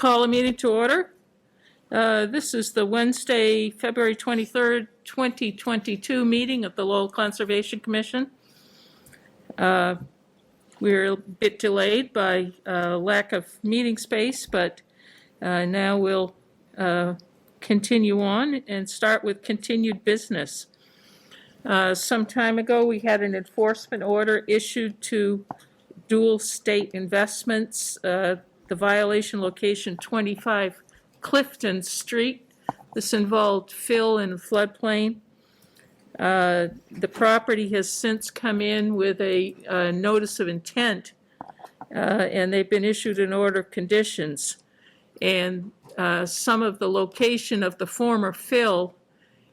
call a meeting to order. This is the Wednesday, February 23rd, 2022 meeting of the Lowell Conservation Commission. We're a bit delayed by lack of meeting space, but now we'll continue on and start with continued business. Some time ago, we had an enforcement order issued to Dual State Investments, the violation location 25 Clifton Street. This involved fill in floodplain. The property has since come in with a notice of intent, and they've been issued an order of conditions. And some of the location of the former fill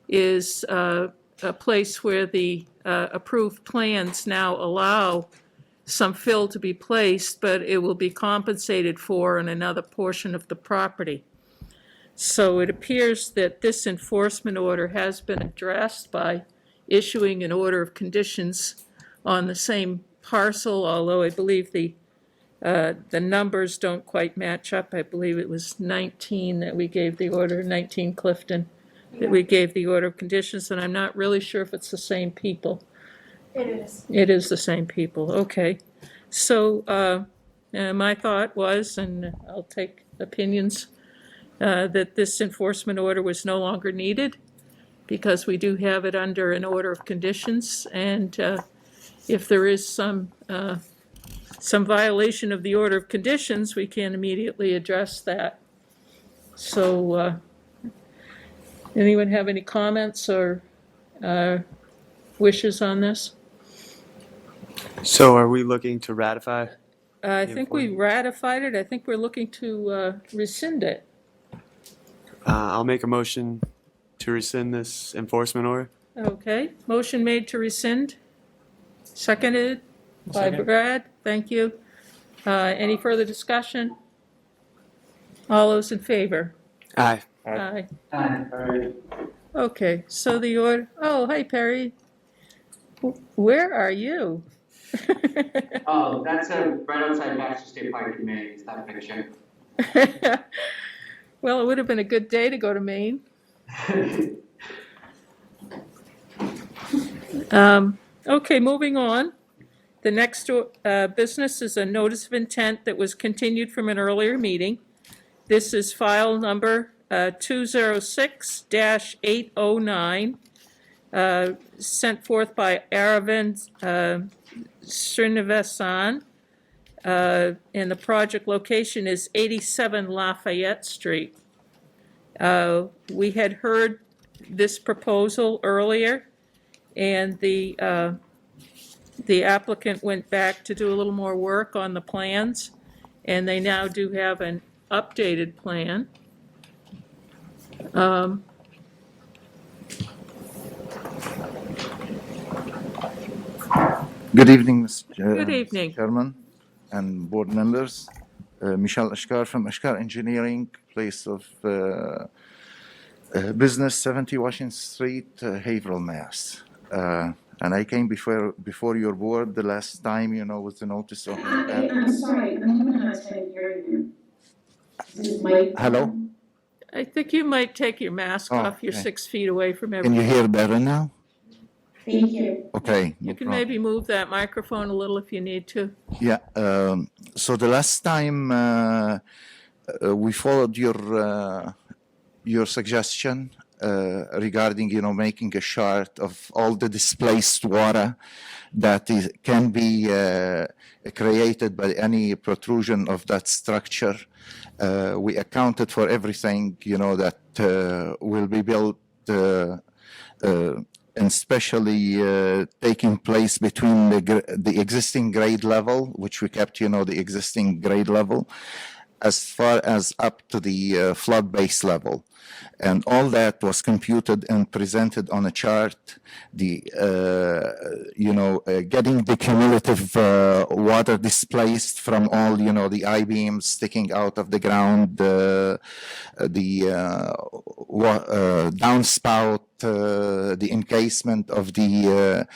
is a place where the approved plans now allow some fill to be placed, but it will be compensated for in another portion of the property. So it appears that this enforcement order has been addressed by issuing an order of conditions on the same parcel, although I believe the numbers don't quite match up. I believe it was 19 that we gave the order, 19 Clifton, that we gave the order of conditions, and I'm not really sure if it's the same people. It is. It is the same people, okay. So my thought was, and I'll take opinions, that this enforcement order was no longer needed because we do have it under an order of conditions, and if there is some violation of the order of conditions, we can immediately address that. So anyone have any comments or wishes on this? So are we looking to ratify? I think we ratified it. I think we're looking to rescind it. I'll make a motion to rescind this enforcement order. Okay, motion made to rescind, seconded by Brad. Thank you. Any further discussion? All those in favor? Aye. Aye. Aye. Okay, so the order, oh, hi, Perry. Where are you? Oh, that's right outside Baxter State Park in Maine, is that picture. Well, it would have been a good day to go to Maine. Okay, moving on. The next business is a notice of intent that was continued from an earlier meeting. This is file number 206-809, sent forth by Aravind Srinivasan, and the project location is 87 Lafayette Street. We had heard this proposal earlier, and the applicant went back to do a little more work on the plans, and they now do have an updated plan. Good evening, Good evening. Mr. Chairman and board members. Michel Ashkar from Ashkar Engineering, place of business, 70 Washington Street, Haverhill, Mass. And I came before your board the last time, with the notice of intent. I'm sorry, I'm having a hard time hearing you. Is my- Hello? I think you might take your mask off. You're okay. 6 feet away from Can you everyone. hear better now? Thank you. Okay. You can maybe move that microphone a little if you need to. Yeah. So the last time we followed your suggestion regarding, making a chart of all the displaced water that can be created by any protrusion of that structure. We accounted for everything, that will be built, and especially taking place between the existing grade level, which we kept, the existing grade level, as far as up to the flood base level. And all that was computed and presented on a chart. Getting the cumulative water displaced from all, the I-beams sticking out of the ground, the downspout, the encasement of the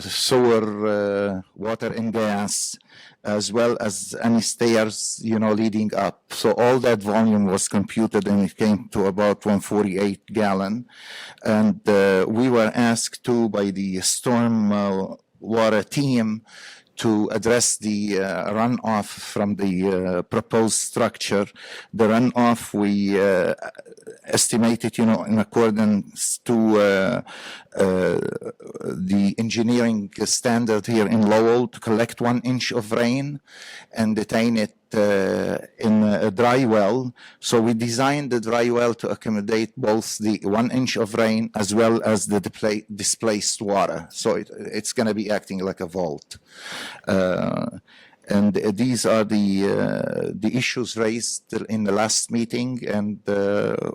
sewer water and gas, as well as any stairs, leading up. So all that volume was computed, and it came to about 148 gallon. And we were asked to by the storm water team to address the runoff from the proposed structure. The runoff we estimated, in accordance to the engineering standard here in Lowell, to collect 1 inch of rain and detain it in a dry well. So we designed the dry well to accommodate both the 1 inch of rain as well as the displaced water. So it's going to be acting like a vault. And these are the issues raised in the last meeting, and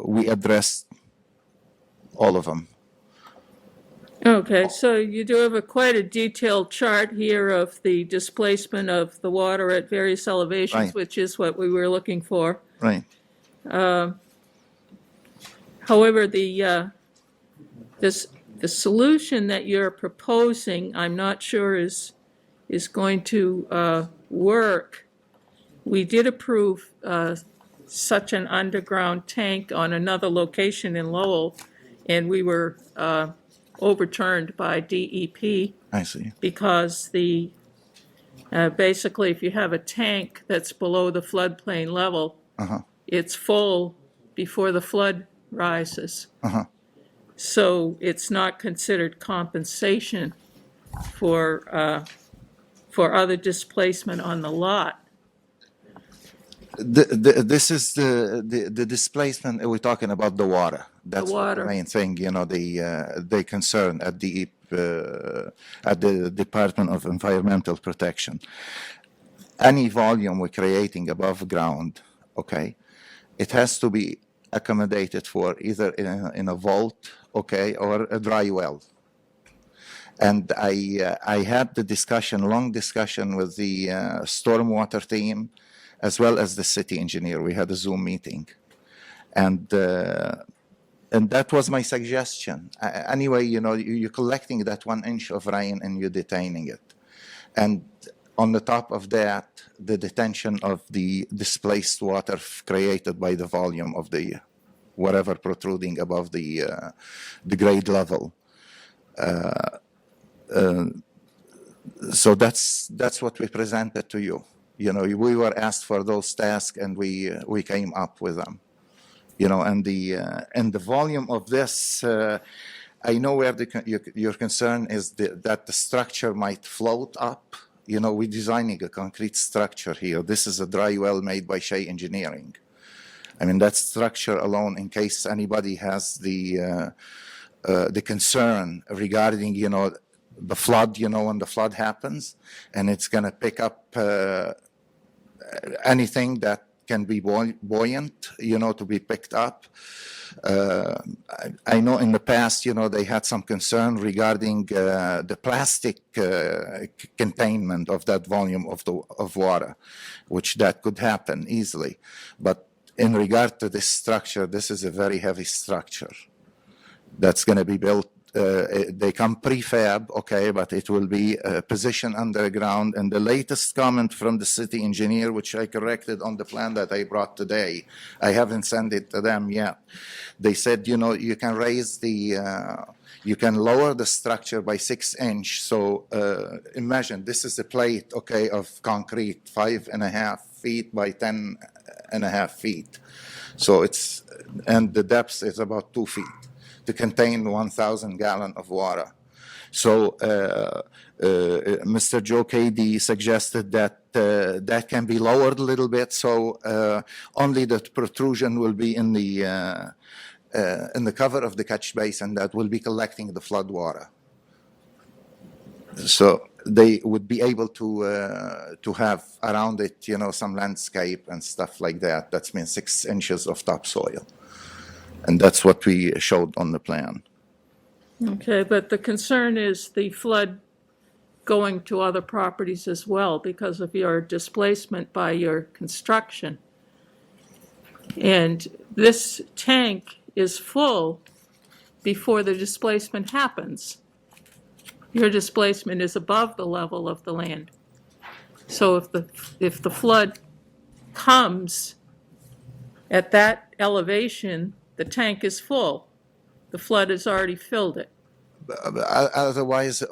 we addressed all of them. Okay, so you do have quite a detailed chart here of the displacement of the water at various elevations, Right. which is what we were looking for. Right. However, the solution that you're proposing, I'm not sure is going to work. We did approve such an underground tank on another location in Lowell, and we were overturned by DEP I see. because basically if you have a tank that's below the floodplain level, it's full before the flood rises. So it's not considered compensation for other displacement on the lot. This is the displacement. We're talking about the water. That's water. the main thing. They concern at the Department of Environmental Protection. Any volume we're creating above ground, okay, it has to be accommodated for either in a vault, okay, or a dry well. And I had the long discussion with the stormwater team, as well as the city engineer. We had a Zoom meeting, and that was my suggestion. Anyway, you're collecting that 1 inch of rain and you're detaining it, and on the top of that, the detention of the displaced water created by the volume of the whatever protruding above the grade level. So that's what we presented to you. We were asked for those tasks, and we came up with them. And the volume of this, I know where your concern is that the structure might float up. We're designing a concrete structure here. This is a dry well made by Shea Engineering. I mean, that structure alone, in case anybody has the concern regarding, the flood, when the flood happens, and it's going to pick up anything that can be buoyant, to be picked up. I know in the past, they had some concern regarding the plastic containment of that volume of water, which that could happen easily. But in regard to this structure, this is a very heavy structure that's going to be built. They come prefab, okay, but it will be positioned underground. And the latest comment from the city engineer, which I corrected on the plan that I brought today, I haven't sent it to them yet. They said, you can raise you can lower the structure by 6 inch. So imagine this is a plate, okay, of concrete, 5.5 feet by 10.5 feet. So and the depth is about 2 feet to contain 1,000 gallons of water. So Mr. Joe Cady suggested that that can be lowered a little bit, so only the protrusion will be in the cover of the catch basin that will be collecting the flood water. So they would be able to have around it, some landscape and stuff like that. That's means 6 inches of topsoil. And that's what we showed on the plan. Okay, but the concern is the flood going to other properties as well because of your displacement by your construction. And this tank is full before the displacement happens. Your displacement is above the level of the land. So if the flood comes at that elevation, the tank is full. The flood has already filled it. Otherwise,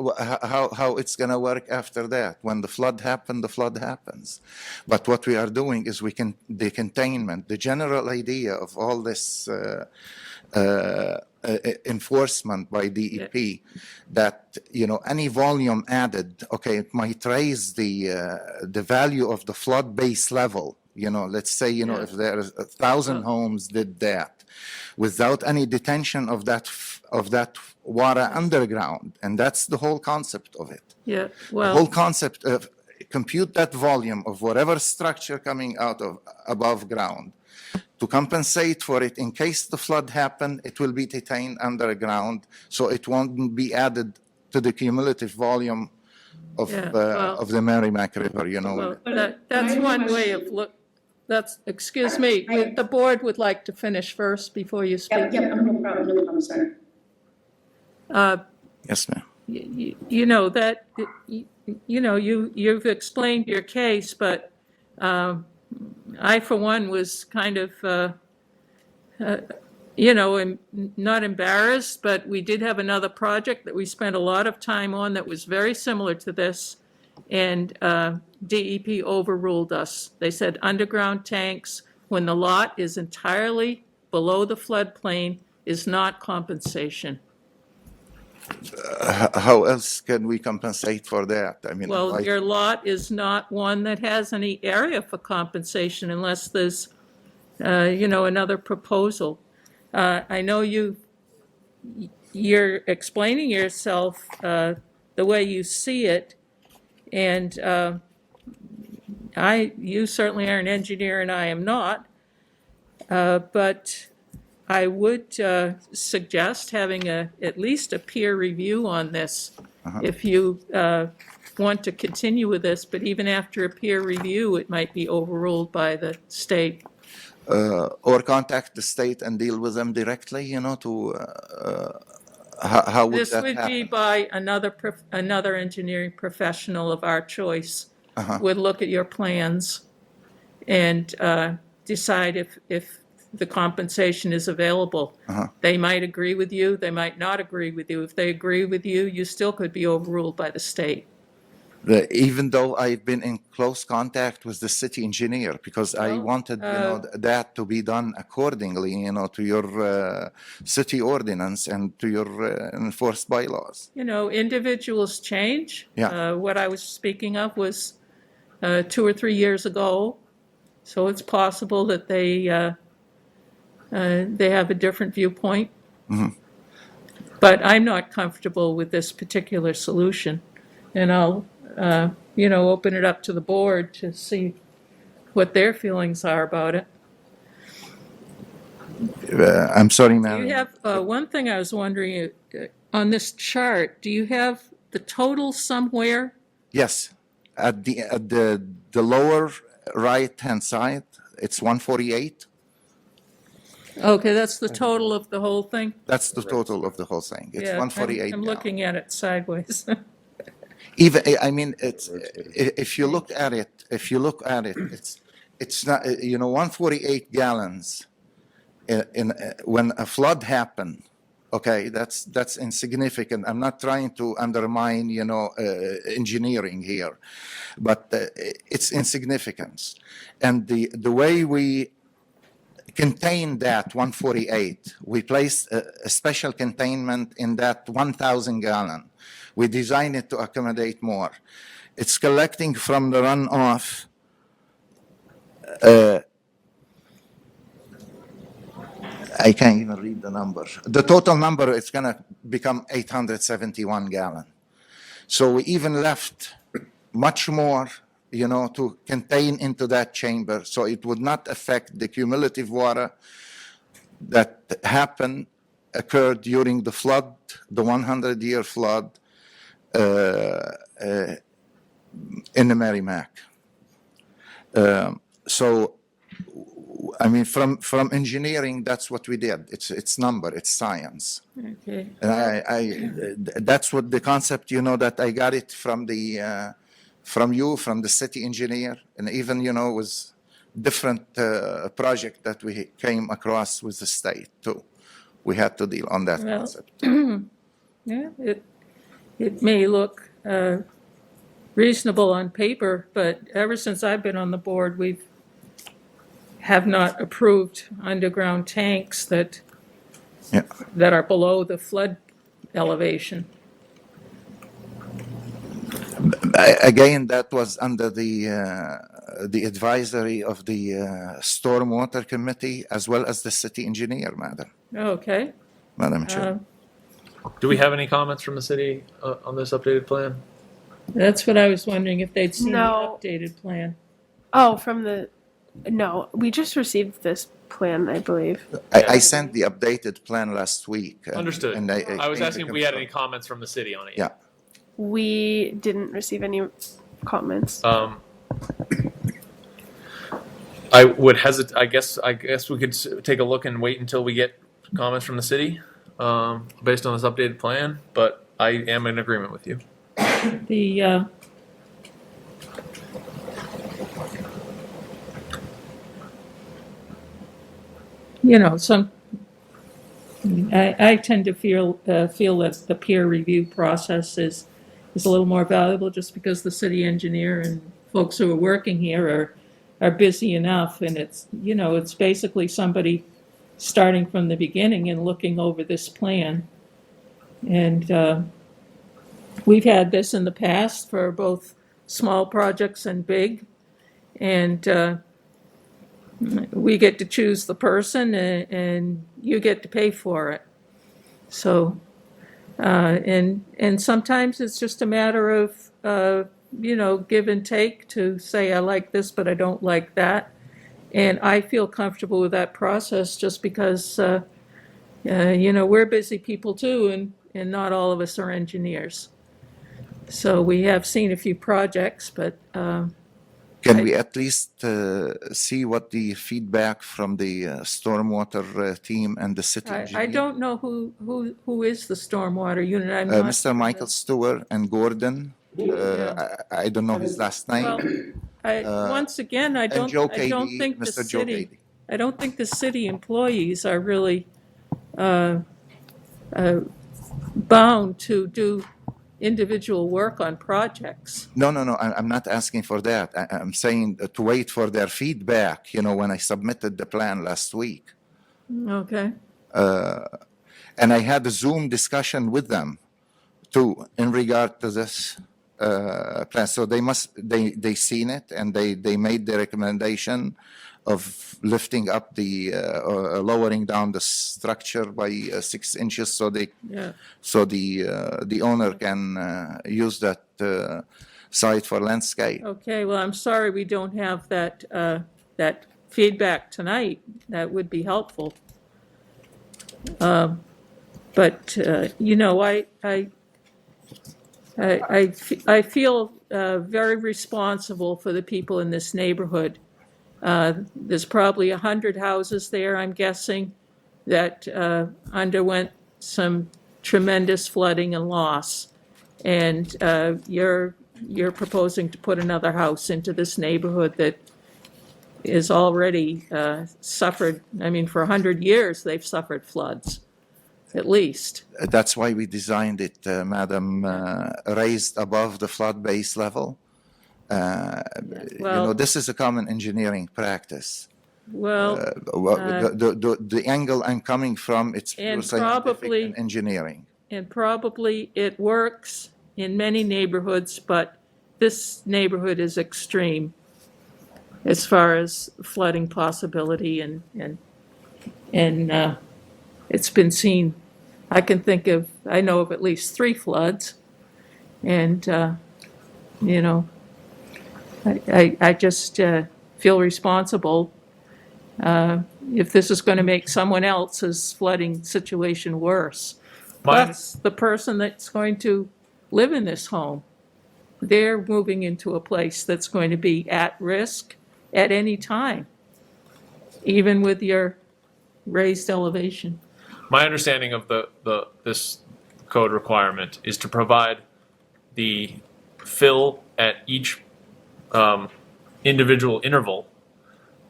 how it's going to work after that? When the flood happens. But what we are doing is the containment, the general idea of all this enforcement by DEP, that any volume added, okay, it might raise the value of the flood base level. Let's say if there's 1,000 homes did that, without any detention of that water underground, and that's the whole concept of it. Yeah, The well, whole concept of compute that volume of whatever structure coming out of above ground to compensate for it in case the flood happen. It will be detained underground, so it won't be added to the cumulative volume of of the Merrimack River. well, that's one way of excuse me, the board would like to finish first before you speak. Yep, no problem, sir. Yes, ma'am. You've explained your case, but I, for one, was kind of, not embarrassed, but we did have another project that we spent a lot of time on that was very similar to this, and DEP overruled us. They said underground tanks, when the lot is entirely below the floodplain, is not compensation. How else can we compensate for that? I mean, Well, your lot is not one that has any area for compensation unless there's, another proposal. I know you're explaining yourself the way you see it, and you certainly are an engineer and I am not, but I would suggest having at least a peer review on this if you want to continue with this, but even after a peer review, it might be overruled by the state. Or contact the state and deal with them directly, to how would This that would be happen? by another engineering professional of our choice. Would look at your plans and decide if the compensation is available. They might agree with you, they might not agree with you. If they agree with you, you still could be overruled by the state. Even though I've been in close contact with the city engineer, because I Well, wanted, that to be done accordingly, to your city ordinance and to your enforced bylaws. Individuals change. Yeah. What I was speaking of was 2 or 3 years ago, so it's possible that they have a different viewpoint. But I'm not comfortable with this particular solution, and I'll, open it up to the board to see what their feelings are about it. I'm sorry, Do ma'am. you have, one thing I was wondering, on this chart, do you have the total somewhere? Yes, at the lower right-hand side, it's 148. Okay, that's the total of the whole thing? That's the total of the whole thing. It's Yeah, 148. I'm now. looking at it sideways. Even, I mean, if you look at it, it's not, 148 gallons when a flood happened. Okay, that's insignificant. I'm not trying to undermine, engineering here, but it's insignificance. And the way we contain that 148, we placed a special containment in that 1,000 gallon. We designed it to accommodate more. It's collecting from the runoff. I can't even read the number. The total number is going to become 871 gallon. So we even left much more, to contain into that chamber, so it would not affect the cumulative water that happened occurred during the flood, the 100-year flood in the Merrimack. So, I mean, from engineering, that's what we did. It's number, it's science. Okay. And that's what the concept, you know, that I got it from from the city engineer, and even, you know, was different project that we came across with the state too. We had to deal on that Well, concept. Yeah, it may look reasonable on paper, but ever since I've been on the board, we have not approved underground tanks that Yeah. are below the flood elevation. Again, that was under the advisory of the Stormwater Committee as well as the city engineer, Okay. Madam Chair. Do we have any comments from the city on this updated plan? That's what I was wondering, if they'd seen the No. updated plan. Oh, no, we just received this plan, I believe. I sent the updated plan last week. Understood. And I was came to asking if we had any confirm. comments from the city on it. Yeah. We didn't receive any comments. I would hesitate. I guess we could take a look and wait until we get comments from the city, based on this updated plan. But I am in agreement with you. The, you know, I tend to feel that the peer review process is a little more valuable, just because the city engineer and folks who are working here are busy enough, and it's, you know, it's basically somebody starting from the beginning and looking over this plan. And we've had this in the past for both small projects and big, and we get to choose the person, and you get to pay for it. So, and sometimes it's just a matter of, you know, give and take, to say, I like this, but I don't like that. And I feel comfortable with that process, just because, you know, we're busy people too, and not all of us are engineers. So we have seen a few projects, but Can we at least see what the feedback from the stormwater team and the city engineer? I don't know who is the stormwater unit. I'm not. Mr. Michael Stewart and Gordon. I don't know his last name. Well, once again, I and don't Joe I don't Cady, think the Mr. Joe city, Cady. I don't think the city employees are really bound to do individual work on projects. No. I'm not asking for that. I'm saying to wait for their feedback. You know, when I submitted the plan last week, Okay. and I had a Zoom discussion with them too in regard to this plan. So they seen it, and they made the recommendation of lifting up the lowering down the structure by 6 inches, so Yeah. the owner can use that site for landscape. Okay. Well, I'm sorry we don't have that feedback tonight. That would be helpful. But you know, I feel very responsible for the people in this neighborhood. There's probably 100 houses there, I'm guessing, that underwent some tremendous flooding and loss. And you're proposing to put another house into this neighborhood that is already suffered. I mean, for 100 years, they've suffered floods, at least. That's why we designed it, Madam, raised above the flood base level. You know, this is a common engineering practice. Well, The angle I'm coming from, it's pure and scientific probably- and engineering. and probably it works in many neighborhoods, but this neighborhood is extreme as far as flooding possibility, and it's been seen. I know of at least 3 floods, and you know, I just feel responsible if this is going to make someone else's flooding situation worse. My- Plus, the person that's going to live in this home, they're moving into a place that's going to be at risk at any time, even with your raised elevation. My understanding of this code requirement is to provide the fill at each individual interval,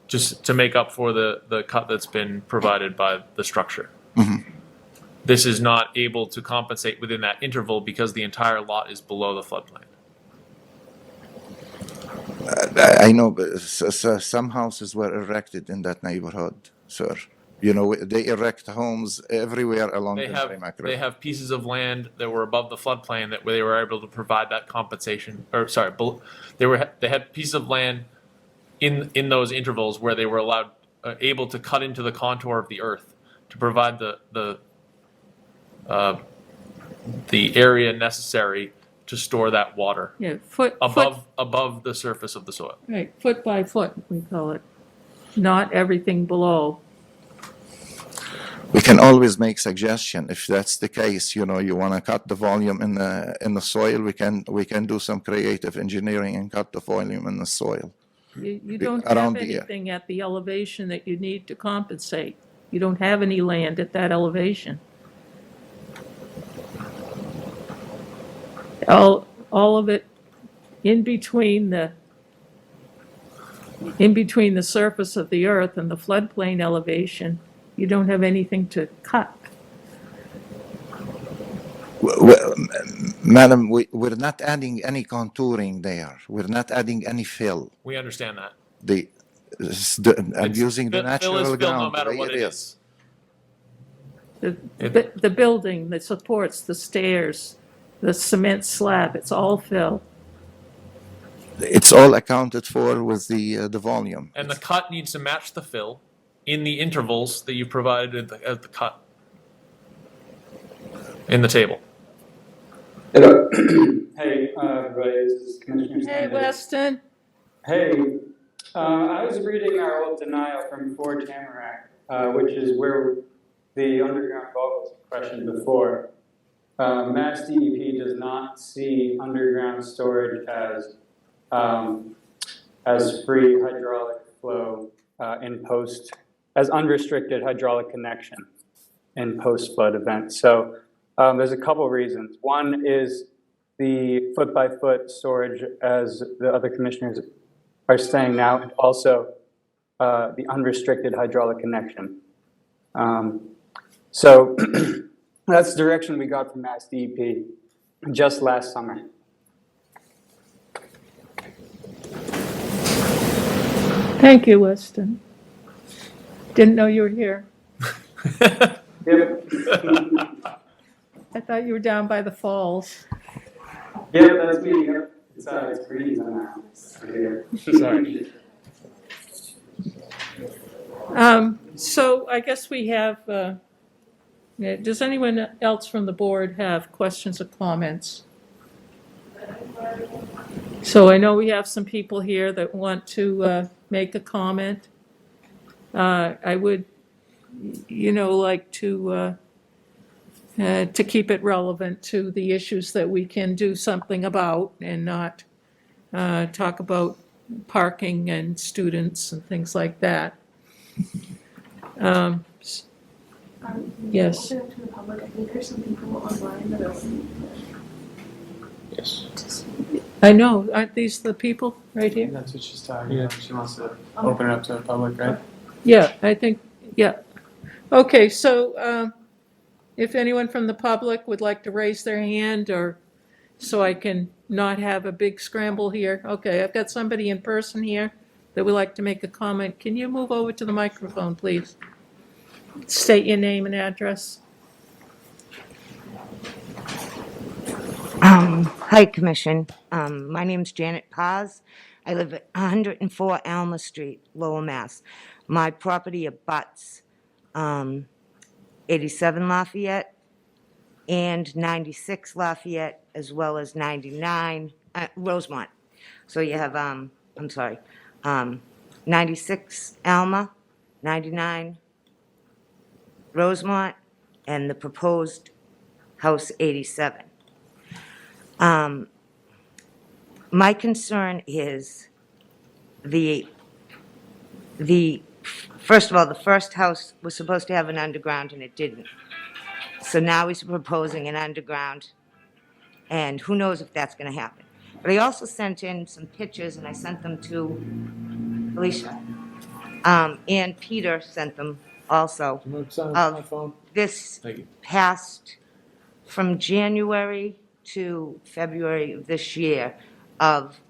just to make up for the cut that's been provided by the structure. This is not able to compensate within that interval because the entire lot is below the floodplain. I know, but some houses were erected in that neighborhood, sir. You know, they erect homes everywhere along They the have Merrimack they River. have pieces of land that were above the floodplain that where they were able to provide that compensation. Or sorry, they had pieces of land in those intervals where they were allowed able to cut into the contour of the earth to provide the area necessary to store that water Yeah, foot, above the surface of the soil. right, foot by foot, we call it. Not everything below. We can always make suggestion if that's the case. You know, you want to cut the volume in the soil. We can do some creative engineering and cut the volume in the soil. You don't Around have the- anything at the elevation that you need to compensate. You don't have any land at that elevation. All of it in between the surface of the earth and the floodplain elevation, you don't have anything to cut. Madam, we're not adding any contouring there. We're not adding any fill. We understand that. I'm using the Fill is natural fill ground no matter the way what it it is. is. The building that supports the stairs, the cement slab, it's all fill. It's all accounted for with the volume. And the cut needs to match the fill in the intervals that you provided at the cut in the table. Hello. Hey, everybody, this is Commissioner Hey, Sanders. Weston. Hey, I was reading our old denial from 4 Tamarack, which is where the underground vault was questioned before. Mass DEP does not see underground storage as free hydraulic flow as unrestricted hydraulic connection in post-flood events. So there's a couple reasons. One is the foot-by-foot storage, as the other commissioners are saying now, and also the unrestricted hydraulic connection. So that's the direction we got from Mass DEP just last summer. Thank you, Weston. Didn't know you were here. Yep. I thought you were down by the falls. Yep, that's me. Yep. It's pretty easy now. Sorry. So I guess we have, does anyone else from the board have questions or comments? So I know we have some people here that want to make a comment. I would, like to keep it relevant to the issues that we can do something about and not talk about parking and students and things like that. Yes. Open up to the public. I think there's some people online that are. Yes. I know, aren't these the people right here? That's what she's talking about. She wants to open it up to the public, right? Yeah, I think, yeah. Okay, so if anyone from the public would like to raise their hand or so I can not have a big scramble here. Okay, I've got somebody in person here that would like to make a comment. Can you move over to the microphone, please? State your name and address. Hi, Commission. My name's Janet Paz. I live at 104 Alma Street, Lower Mass. My property abuts 87 Lafayette and 96 Lafayette, as well as 99 Rosemont. So you have, 96 Alma 99 Rosemont, and the proposed house 87. My concern is first of all, the first house was supposed to have an underground and it didn't. So now he's proposing an underground, and who knows if that's going to happen. But I also sent in some pictures, and I sent them to Alicia. And Peter sent them also. Of this Thank you. past, from January to February of this year, of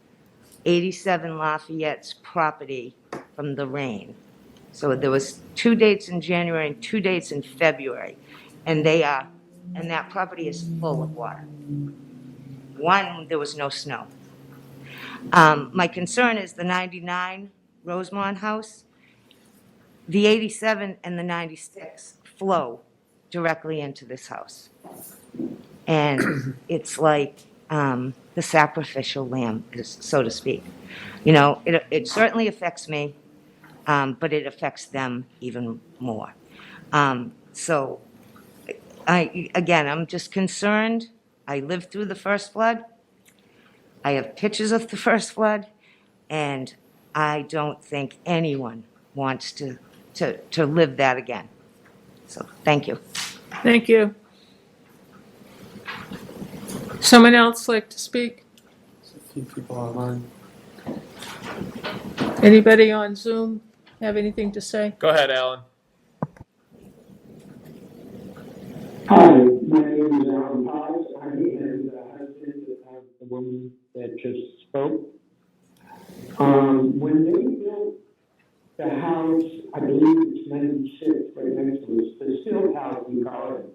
87 Lafayette's property from the rain. So there was 2 dates in January and 2 dates in February, and that property is full of water. One, there was no snow. My concern is the 99 Rosemont house. The 87 and the 96 flow directly into this house. And it's like the sacrificial lamb, so to speak. You know, it certainly affects me, but it affects them even more. So, I'm just concerned. I lived through the first flood. I have pictures of the first flood, and I don't think anyone wants to live that again. So, thank you. Thank you. Someone else like to speak? A few people online. Anybody on Zoom have anything to say? Go ahead, Alan. Hi, my name is Alan Paz. I am the husband of the woman that just spoke. When they built the house, I believe it's 96, right next to us, the still house we call it,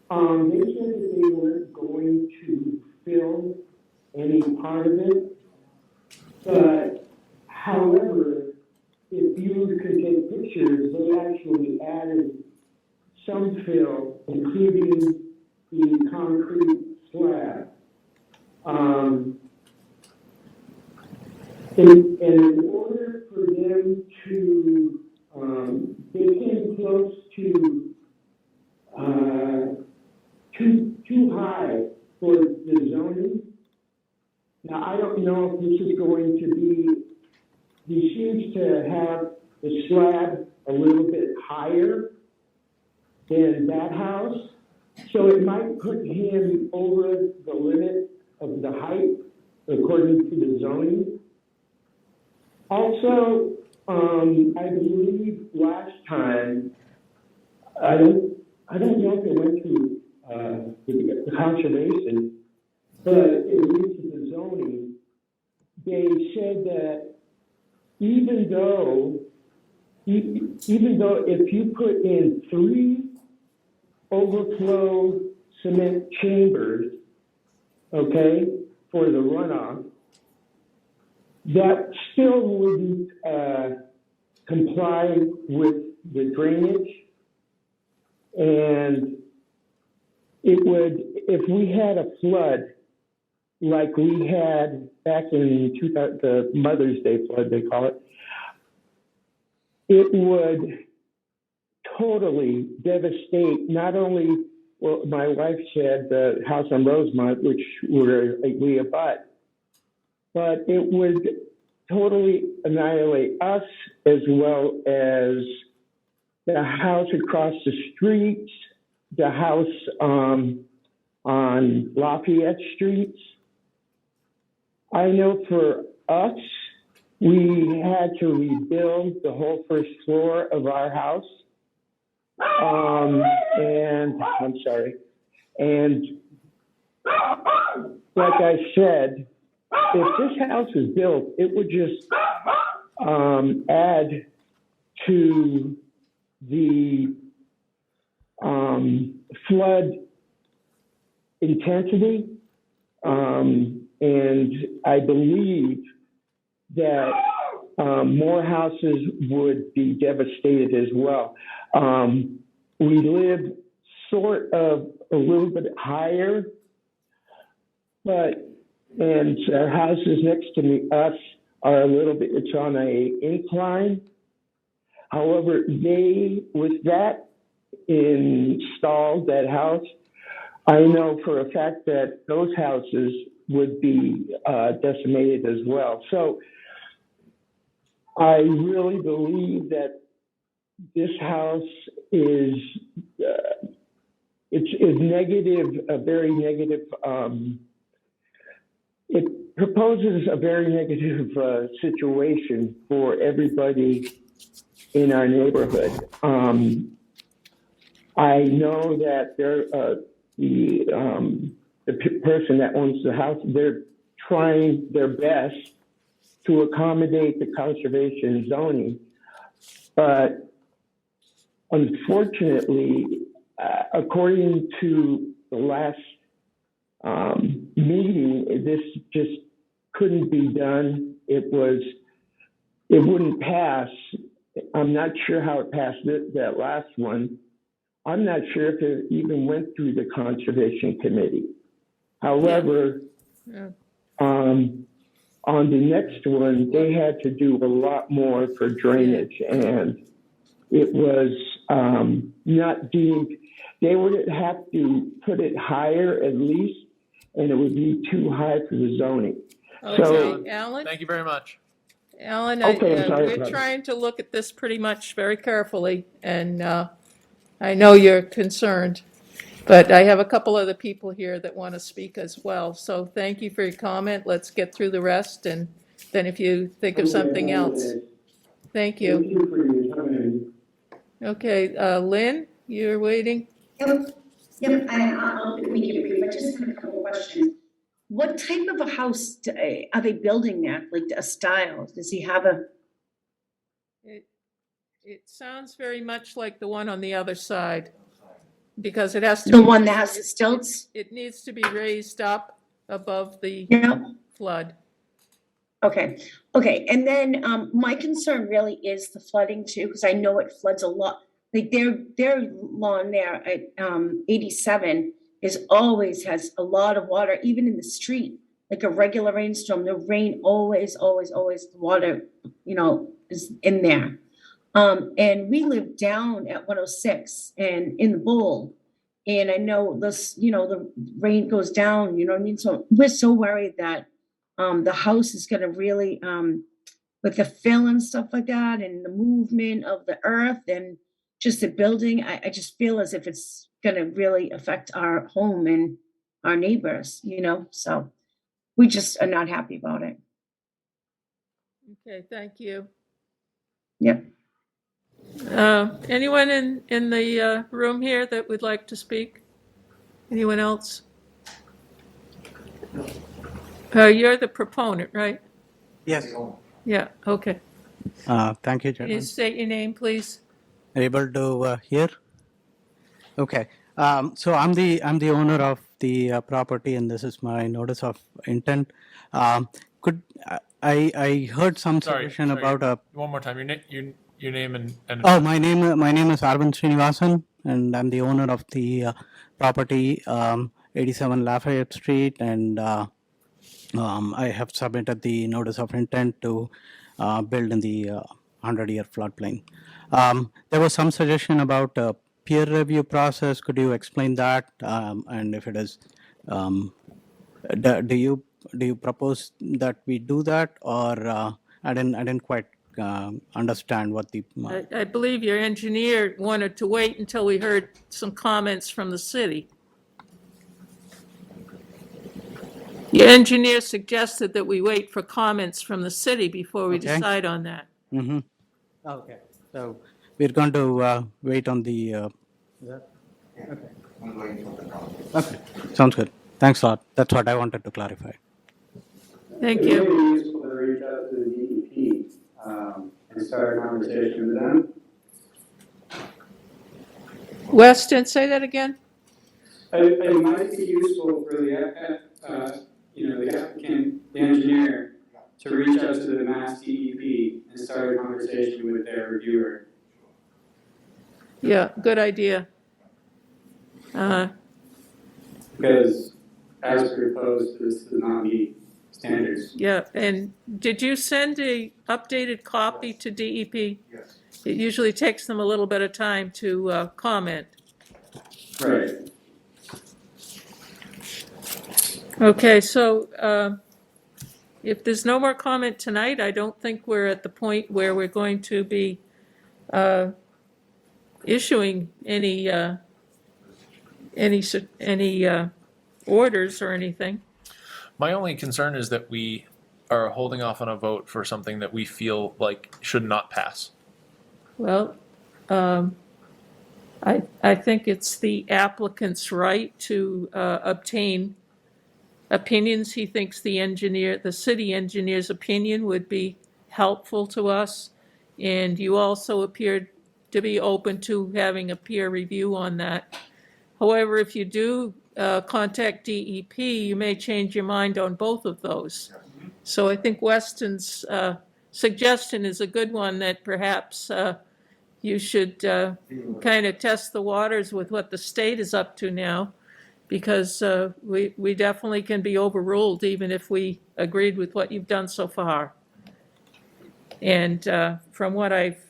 they said that they weren't going to fill any part of it. But, however, if you could take pictures, they actually added some fill, including the concrete slab. In order for them to, they came close to too high for the zoning. Now, I don't know if this is going to be, he seems to have the slab a little bit higher than that house, so it might put him over the limit of the height according to the zoning. Also, I believe last time, I don't know if it went through the conservation, but it went to the zoning. They said that even though if you put in 3 overflow cement chambers, okay, for the runoff, that still wouldn't comply with the drainage. And it would, if we had a flood like we had back in the Mother's Day flood, they call it, it would totally devastate not only, well, my wife said the house on Rosemont, which we abut, but it would totally annihilate us as well as the house across the street, the house on Lafayette Streets. I know for us, we had to rebuild the whole first floor of our house. And I'm sorry. And like I said, if this house is built, it would just add to the flood intensity. And I believe that more houses would be devastated as well. We live sort of a little bit higher, and our houses next to us are a little bit, it's on a incline. However, with that installed, that house, I know for a fact that those houses would be decimated as well. So I really believe that this house is it's negative, a very negative. It proposes a very negative situation for everybody in our neighborhood. I know that the person that owns the house, they're trying their best to accommodate the conservation zoning, but unfortunately, according to the last meeting, this just couldn't be done. It wouldn't pass. I'm not sure how it passed that last one. I'm not sure if it even went through the Conservation Committee. However, on the next one, they had to do a lot more for drainage, and it was not deemed. They would have to put it higher at least, and it would be too high for the zoning. Okay, Alan? Thank you very much. Alan, Okay, I'm sorry we're about trying to look at this pretty much very carefully, and I know you're concerned, but I have a couple other people here that want to speak as well. So thank you for your comment. Let's get through the rest, and then if you think of something else. Thank you. Thank you for your time. Okay, Lynn, you're waiting? Yep, I'll make it brief. I just have a couple questions. What type of a house are they building there? Like a style? Does he have a? It sounds very much like the one on the other side, because it has to. The one that has the stilts? It needs to be raised up above the flood. Okay, and then my concern really is the flooding too, because I know it floods a lot. Like their lawn there at 87 always has a lot of water, even in the street. Like a regular rainstorm, the rain always, the water, is in there. And we live down at 106 and in the bowl. And I know this, the rain goes down, you know what I mean? So we're so worried that the house is going to really, with the fill and stuff like that, and the movement of the earth and just the building, I just feel as if it's going to really affect our home and our neighbors, so we just are not happy about it. Okay, thank you. Yep. Anyone in the room here that would like to speak? Anyone else? You're the proponent, right? Yes. Yeah, okay. Thank you, Can you gentlemen. state your name, please? Able to hear? Okay. So I'm the owner of the property, and this is my notice of intent. Could I heard some suggestion about one more time. Your name and Oh, my name is Arvind Srinivasan, and I'm the owner of the property, 87 Lafayette Street, and I have submitted the notice of intent to build in the 100-year floodplain. There was some suggestion about a peer review process. Could you explain that? And if it is, do you propose that we do that, or I didn't quite understand what the. I believe your engineer wanted to wait until we heard some comments from the city. Your engineer suggested that we wait for comments from the city before we decide on that. Mm-hmm. Okay. So we're going to wait on the. Okay. Okay. Sounds good. Thanks a lot. That's what I wanted to clarify. Thank It you. would be useful to reach out to the DEP and start a conversation with them. Weston, say that again? It might be useful for the applicant, the engineer, to reach out to the Mass DEP and start a conversation with their reviewer. Yeah, good idea. Because as proposed, this does not meet standards. Yeah, and did you send a updated copy to DEP? Yes. it usually takes them a little bit of time to comment. Right. Okay, so if there's no more comment tonight, I don't think we're at the point where we're going to be issuing any orders or anything. My only concern is that we are holding off on a vote for something that we feel like should not pass. Well, I think it's the applicant's right to obtain opinions. He thinks the city engineer's opinion would be helpful to us. And you also appeared to be open to having a peer review on that. However, if you do contact DEP, you may change your mind on both of those. So I think Weston's suggestion is a good one, that perhaps you should kind of test the waters with what the state is up to now, because we definitely can be overruled even if we agreed with what you've done so far. And from what I've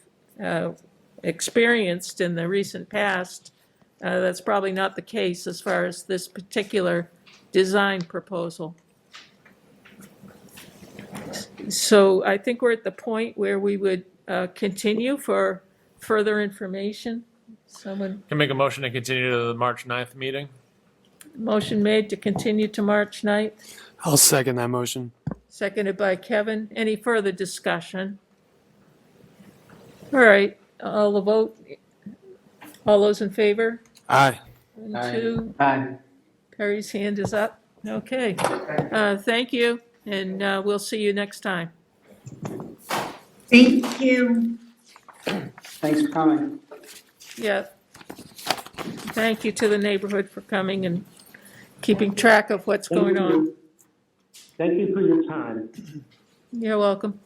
experienced in the recent past, that's probably not the case as far as this particular design proposal. So I think we're at the point where we would continue for further information. Someone, Can make a motion to continue to the March 9th meeting. motion made to continue to March 9th, I'll second that motion. seconded by Kevin. Any further discussion? All right, all the vote. All those in favor? Aye. 1, 2. Aye. Perry's hand is up. Okay. Thank you, and we'll see you next time. Thank you. Thanks for coming. Yeah. Thank you to the neighborhood for coming and keeping track of what's going on. Thank you for your time. You're welcome.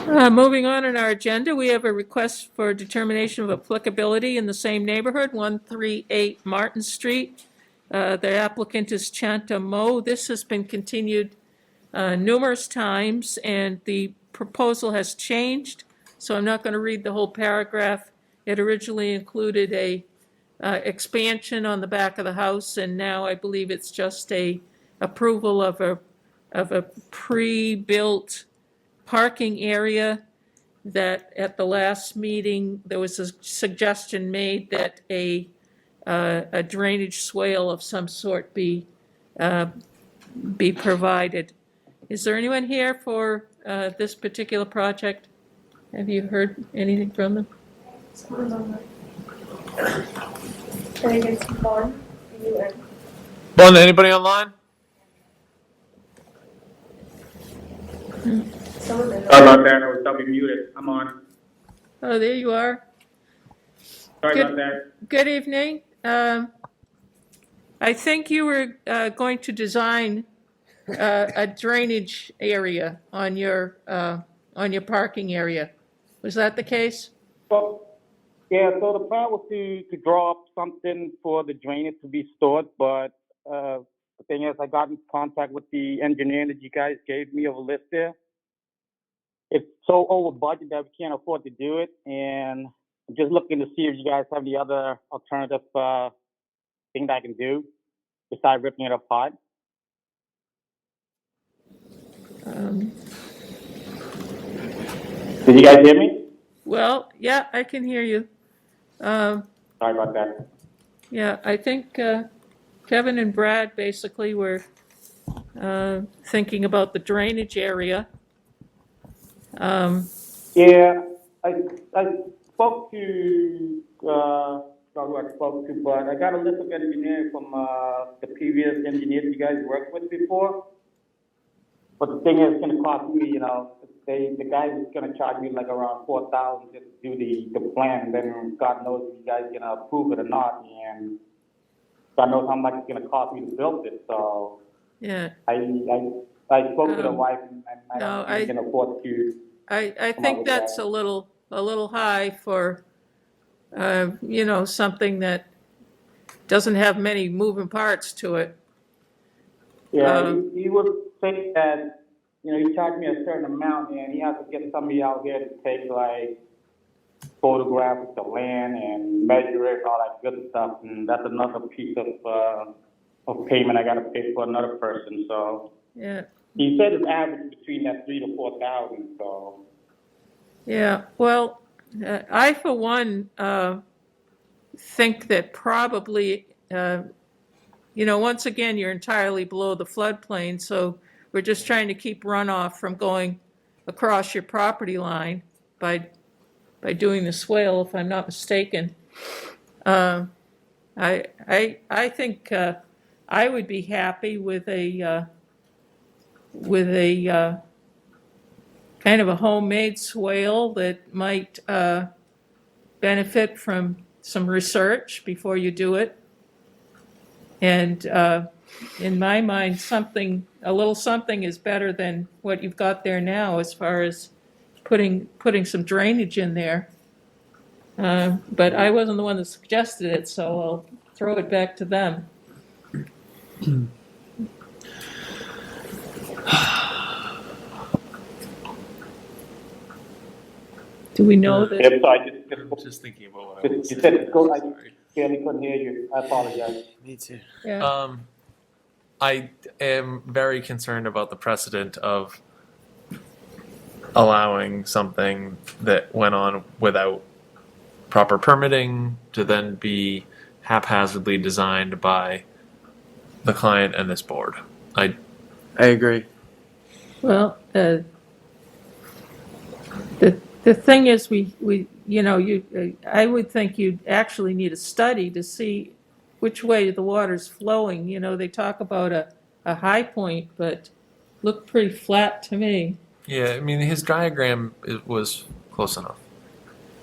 Moving on in our agenda, we have a request for determination of applicability in the same neighborhood, 138 Martin Street. The applicant is Chanta Mo. This has been continued numerous times, and the proposal has changed, so I'm not going to read the whole paragraph. It originally included a expansion on the back of the house, and now I believe it's just a approval of a pre-built parking area. That at the last meeting, there was a suggestion made that a drainage swale of some sort be provided. Is there anyone here for this particular project? Have you heard anything from them? Someone's online. I think it's Vaughn. Well, anybody online? Someone in Sorry about that, I was double muted. I'm on. Oh, there you are. Sorry Good. about that. Good evening. I think you were going to design a drainage area on your parking area. Was that the case? Well, yeah, so the plan was to draw up something for the drainage to be stored, but the thing is, I got in contact with the engineer that you guys gave me of a list there. It's so over budget that we can't afford to do it, and I'm just looking to see if you guys have any other alternative thing that I can do besides ripping it apart. Did you guys hear me? Well, yeah, I can hear you. Sorry about that. Yeah, I think Kevin and Brad basically were thinking about the drainage area. Yeah, I spoke to not who I spoke to, but I got a list of engineers from the previous engineers you guys worked with before. But the thing is, it's going to cost me, the guy is going to charge me like around $4,000 just to do the plan. And then God knows if you guys are going to approve it or not, and God knows how much it's going to cost me to build it. So Yeah. I spoke to the wife, and I no, don't think we can afford to. I think that's a little high for something that doesn't have many moving parts to it. Yeah, he was saying that he charged me a certain amount, and he has to get somebody out there to take like photographs of the land and measure it, all that good stuff, and that's another piece of payment I got to pay for another person. So Yeah. he said it's average between that 3,000 to 4,000. So Yeah. Well, I for one think that probably once again you're entirely below the floodplain, so we're just trying to keep runoff from going across your property line by doing the swale, if I'm not mistaken. I think I would be happy with a kind of a homemade swale that might benefit from some research before you do it. And in my mind, a little something is better than what you've got there now as far as putting some drainage in there. But I wasn't the one that suggested it, so I'll throw it back to them. Do we know that? yep, so I I'm just thinking about what I you was said saying. go. I barely couldn't hear you. I apologize. Me too. Yeah. I am very concerned about the precedent of allowing something that went on without proper permitting to then be haphazardly designed by the client and this board. I agree. Well, the thing is, I would think you'd actually need a study to see which way the water's flowing. They talk about a high point, but looked pretty flat to me. Yeah, I mean, his diagram was close enough.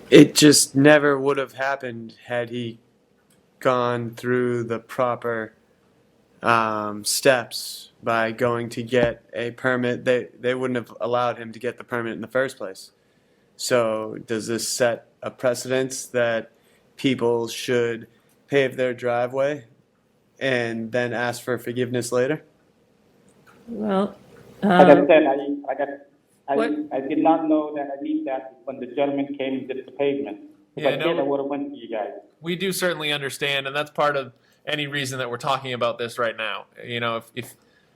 It just never would have happened had he gone through the proper steps by going to get a permit. They wouldn't have allowed him to get the permit in the first place. So does this set a precedence that people should pave their driveway and then ask for forgiveness later? Well, Like I said, what? I did not know that I need that when the gentleman came and did the pavement. If Yeah, I did, I would have went to you guys. We do certainly understand, and that's part of any reason that we're talking about this right now. If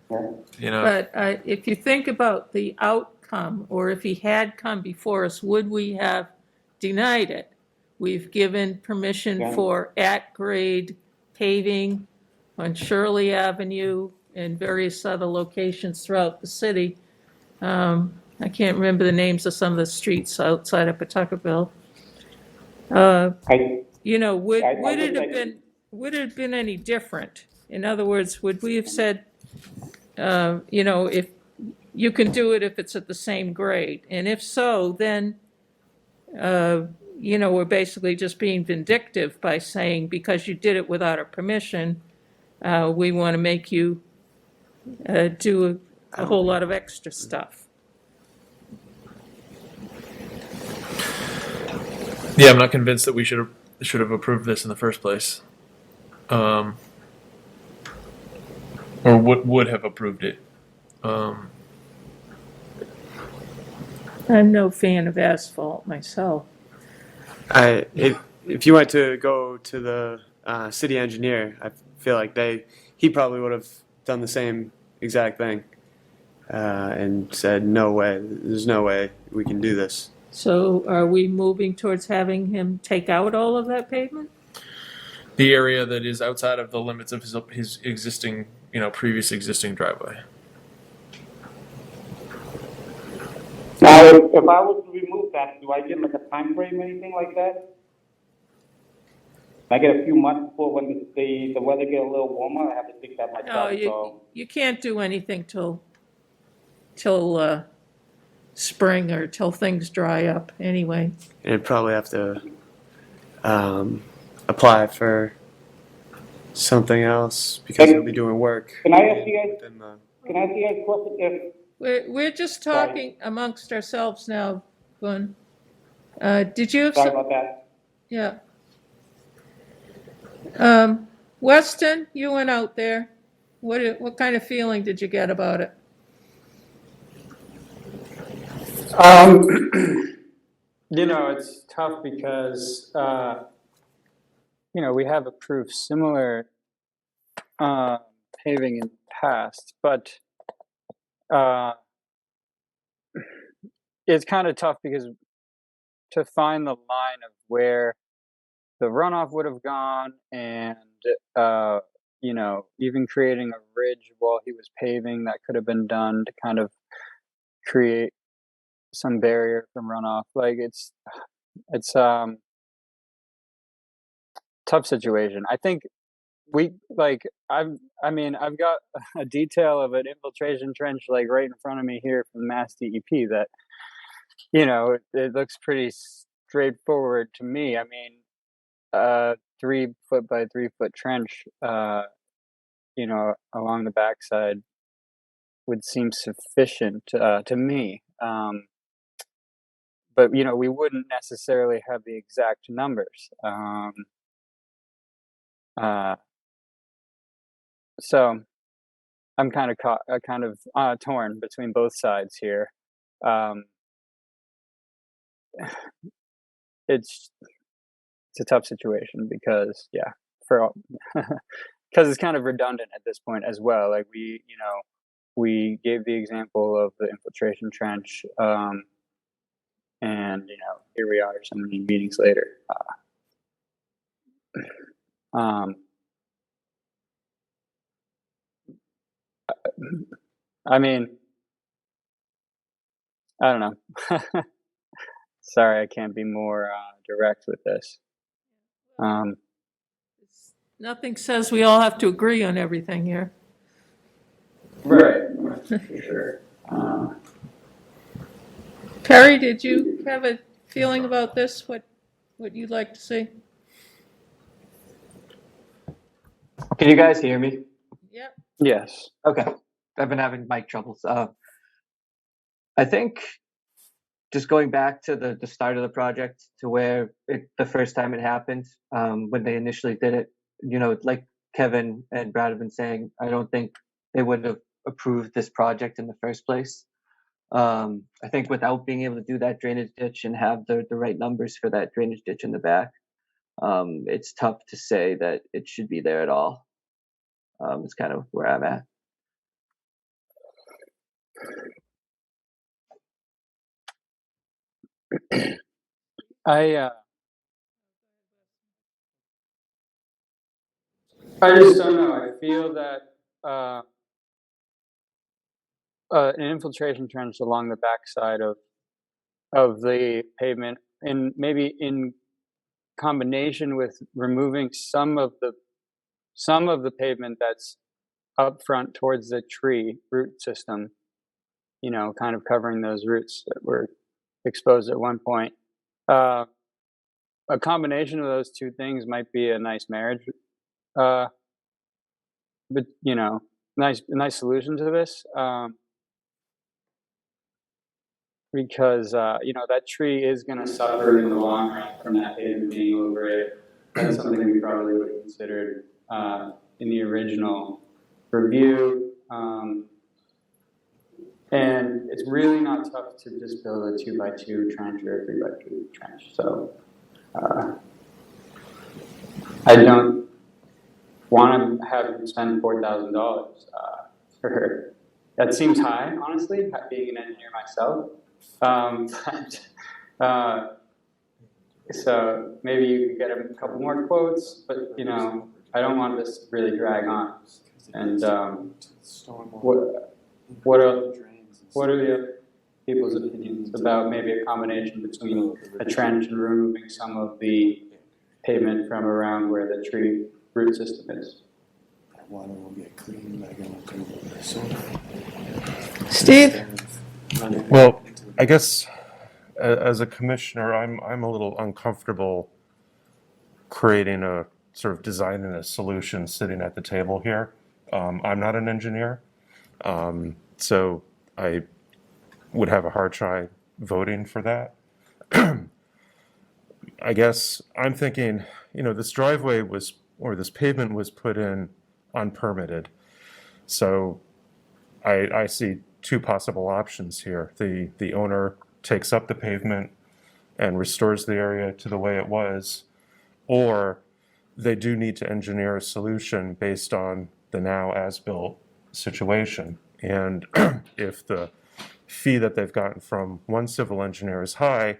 But if you think about the outcome, or if he had come before us, would we have denied it? We've given permission for at-grade paving on Shirley Avenue and various other locations throughout the city. I can't remember the names of some of the streets outside of Pawtuckaville. Would it have been any different? In other words, would we have said, if you can do it if it's at the same grade? And if so, then, we're basically just being vindictive by saying, because you did it without our permission, we want to make you do a whole lot of extra stuff. Yeah, I'm not convinced that we should have approved this in the first place, or would have approved it. I'm no fan of asphalt myself. If you went to go to the city engineer, I feel like he probably would have done the same exact thing and said, no way, there's no way we can do this. So are we moving towards having him take out all of that pavement? The area that is outside of the limits of his existing, previous existing driveway. Now, if I was to remove that, do I get like a time frame or anything like that? I get a few months before when the weather get a little warmer. I have to think that myself. No, you can't do anything till spring or till things dry up anyway. And you'd probably have to apply for something else because you'll be doing work. Can I ask you guys? Can I ask you guys a question? We're just talking amongst ourselves now, Glenn. Did you have Sorry about that. Yeah. Weston, you went out there. What kind of feeling did you get about it? You know, it's tough because, you know, we have approved similar paving in the past, but it's kind of tough because to find the line of where the runoff would have gone and, you know, even creating a ridge while he was paving that could have been done to kind of create some barrier from runoff. Like it's tough situation. I think we like I've got a detail of an infiltration trench like right in front of me here from Mass DEP that, you know, it looks pretty straightforward to me. I mean, 3 foot by 3 foot trench, you know, along the backside would seem sufficient to me. But you know, we wouldn't necessarily have the exact numbers. So I'm kind of torn between both sides here. It's a tough situation because because it's kind of redundant at this point as well. Like we gave the example of the infiltration trench, and you know, here we are so many meetings later. I mean, I don't know. Sorry, I can't be more direct with this. Nothing says we all have to agree on everything here. Right, for sure. Perry, did you have a feeling about this? What you'd like to see? Can you guys hear me? Yep. Yes. Okay. I've been having mic troubles. I think just going back to the start of the project to where the first time it happened, when they initially did it, you know, like Kevin and Brad have been saying, I don't think they would have approved this project in the first place. I think without being able to do that drainage ditch and have the right numbers for that drainage ditch in the back, it's tough to say that it should be there at all. It's kind of where I'm at. I just don't know. I feel that an infiltration trench along the backside of the pavement, and maybe in combination with removing some of the pavement that's up front towards the tree root system, you know, kind of covering those roots that were exposed at one point. A combination of those two things might be a nice marriage, but you know, nice solution to this. Because you know, that tree is going to suffer in the long run from that pavement being over it. That's something we probably would have considered in the original review. And it's really not tough to just build a 2x2 trench or a 3x3 trench. So I don't want to have him spend $4,000 for her. That seems high, honestly, being an engineer myself. So maybe you could get a couple more quotes, but you know, I don't want this to really drag on. And what are the other people's opinions about maybe a combination between a trench and removing some of the pavement from around where the tree root system is? Steve? Well, I guess as a commissioner, I'm a little uncomfortable creating a sort of designing a solution sitting at the table here. I'm not an engineer, so I would have a hard time voting for that. I guess I'm thinking, you know, this driveway was, or this pavement was put in unpermitted. So I see two possible options here. The owner takes up the pavement and restores the area to the way it was, or they do need to engineer a solution based on the now as-built situation. And if the fee that they've gotten from one civil engineer is high,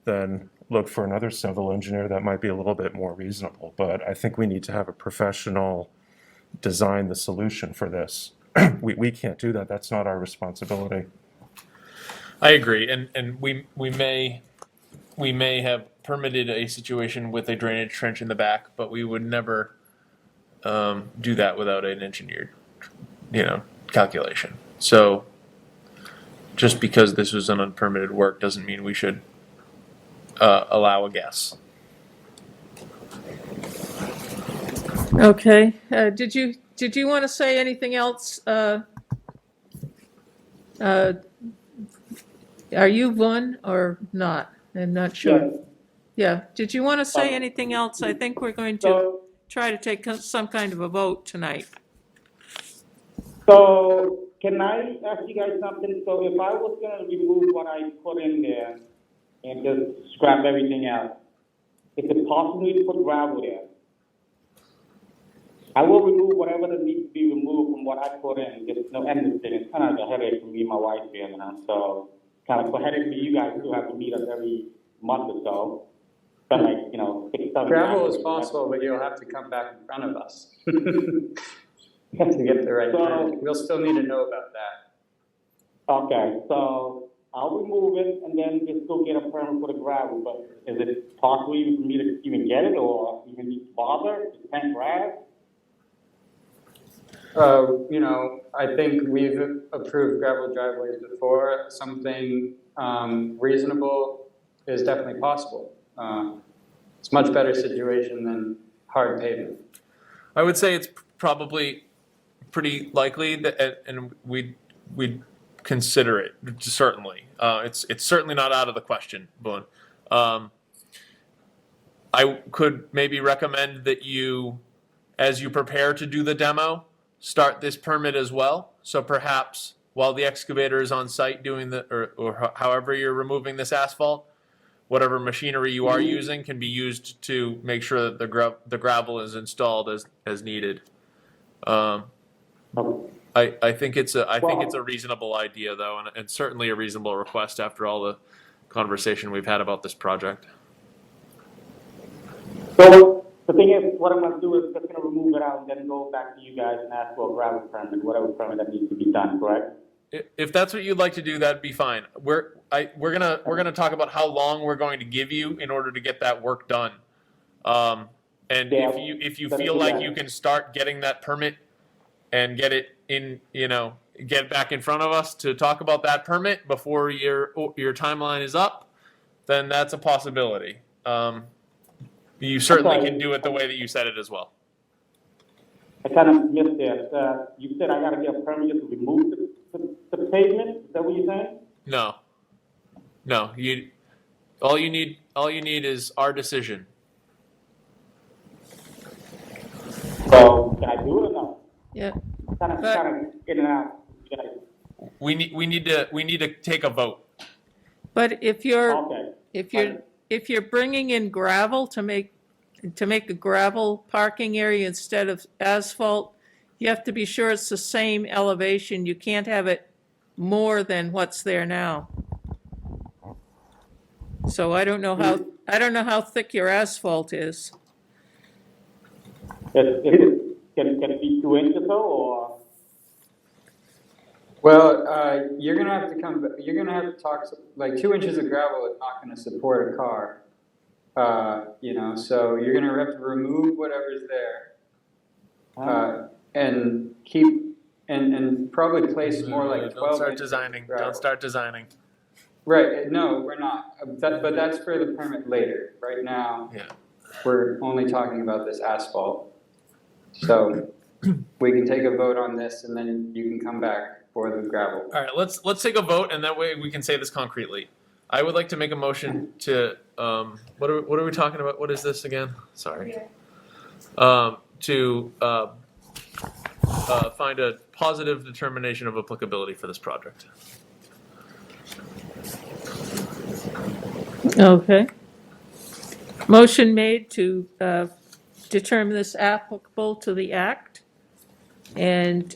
then look for another civil engineer that might be a little bit more reasonable. But I think we need to have a professional design the solution for this. We can't do that. That's not our responsibility. I agree, and we may have permitted a situation with a drainage trench in the back, but we would never do that without an engineered, calculation. So just because this was an unpermitted work doesn't mean we should allow a guess. Okay, did you want to say anything else? Are you one or not? I'm not sure. Yeah, did you want to say anything else? I think we're going to try to take some kind of a vote tonight. So can I ask you guys something? So if I was gonna remove what I put in there and just scrap everything out, is it possible to put gravel there? I will remove whatever that needs to be removed from what I put in. Just no end of thing. It's kind of like a headache for me and my wife here, So kind of a headache for you guys who have to meet us every month or so. But like, 6, 7 Gravel times. is possible, but you'll have to come back in front of us to get the right permit. We'll still need to know about that. Okay, so I'll remove it and then just go get a permit for the gravel. But is it possible even for me to even get it or even need to bother? Is it grass? I think we've approved gravel driveways before. Something reasonable is definitely possible. It's a much better situation than hard pavement. I would say it's probably pretty likely that, and we'd consider it certainly. It's certainly not out of the question, Boone. I could maybe recommend that you, as you prepare to do the demo, start this permit as well. So perhaps while the excavator is on site doing or however you're removing this asphalt, whatever machinery you are using can be used to make sure that the gravel is installed as needed. I think it's a reasonable idea though, and certainly a reasonable request after all the conversation we've had about this project. So the thing is, what I'm going to do is just going to remove it out and then go back to you guys and ask for a gravel permit, whatever permit that needs to be done, correct? If that's what you'd like to do, that'd be fine. We're gonna talk about how long we're going to give you in order to get that work done. And if you feel like you can start getting that permit and get it in, get back in front of us to talk about that permit before your timeline is up, then that's a possibility. You certainly can do it the way that you said it as well. I kind of missed that. You said I got to get a permit to remove the pavement. Is that what you're saying? No. All you need is our decision. So can I do it or no? Yeah. Kind of in and out. We need to take a vote. But if you're bringing in gravel to make a gravel parking area instead of asphalt, you have to be sure it's the same elevation. You can't have it more than what's there now. So I don't know how thick your asphalt is. Can it be 2 inches though, or? Well, you're gonna have to talk. Like 2 inches of gravel is not going to support a car. So you're gonna have to remove whatever's there, and keep and probably place more like 12 Don't start inches designing. gravel. Don't start designing. Right? No, we're not. But that's for the permit later. Right now, we're only talking about this asphalt. So we can take a vote on this, and then you can come back for the gravel. All right, let's take a vote, and that way we can say this concretely. I would like to make a motion to what are we talking about? What is this again? Sorry. To find a positive determination of applicability for this project. Okay. Motion made to determine this applicable to the act. And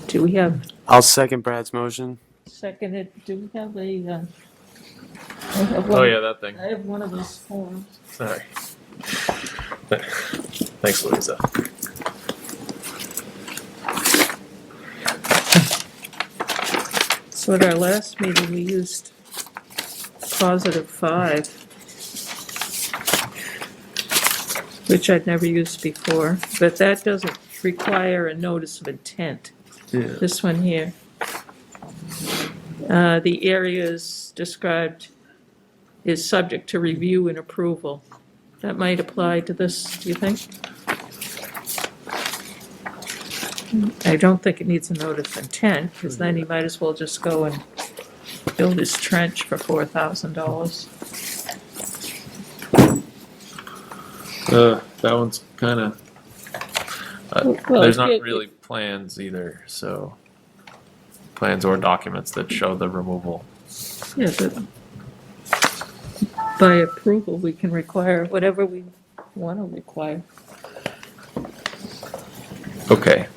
do we have I'll second Brad's motion. seconded, do we have a? I have Oh one- yeah, that thing. I have one of those forms. Sorry. Thanks, Louisa. So at our last meeting, we used +5, which I'd never used before, but that doesn't require a notice of intent. Yeah. This one here. The area is described is subject to review and approval. That might apply to this, do you think? I don't think it needs a notice of intent, because then he might as well just go and build his trench for $4,000. That one's kind of. Well, There's not it- really plans either, so plans or documents that show the removal. Yeah, but by approval, we can require whatever we want to require. Okay.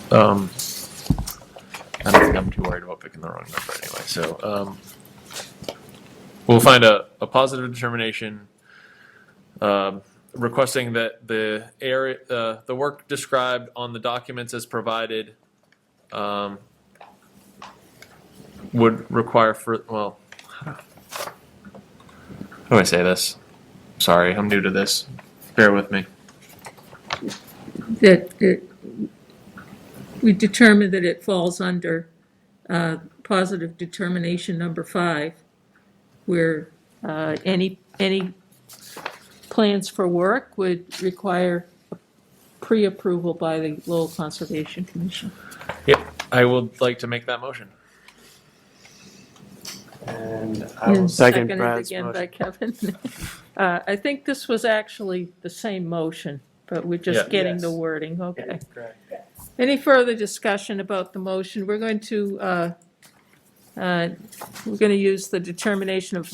I don't think I'm too worried about picking the wrong number anyway. So we'll find a positive determination requesting that the area, the work described on the documents as provided would require well, how do I say this? Sorry, I'm new to this. Bear with me. We determined that it falls under positive determination number 5, where any plans for work would require pre-approval by the Lowell Conservation Commission. Yep, I would like to make that motion. And I will And second seconded Brad's again by motion. Kevin. I think this was actually the same motion, but we're just Yeah. getting the Yes. wording, okay. Correct. Any further discussion about the motion? We're going to use the determination of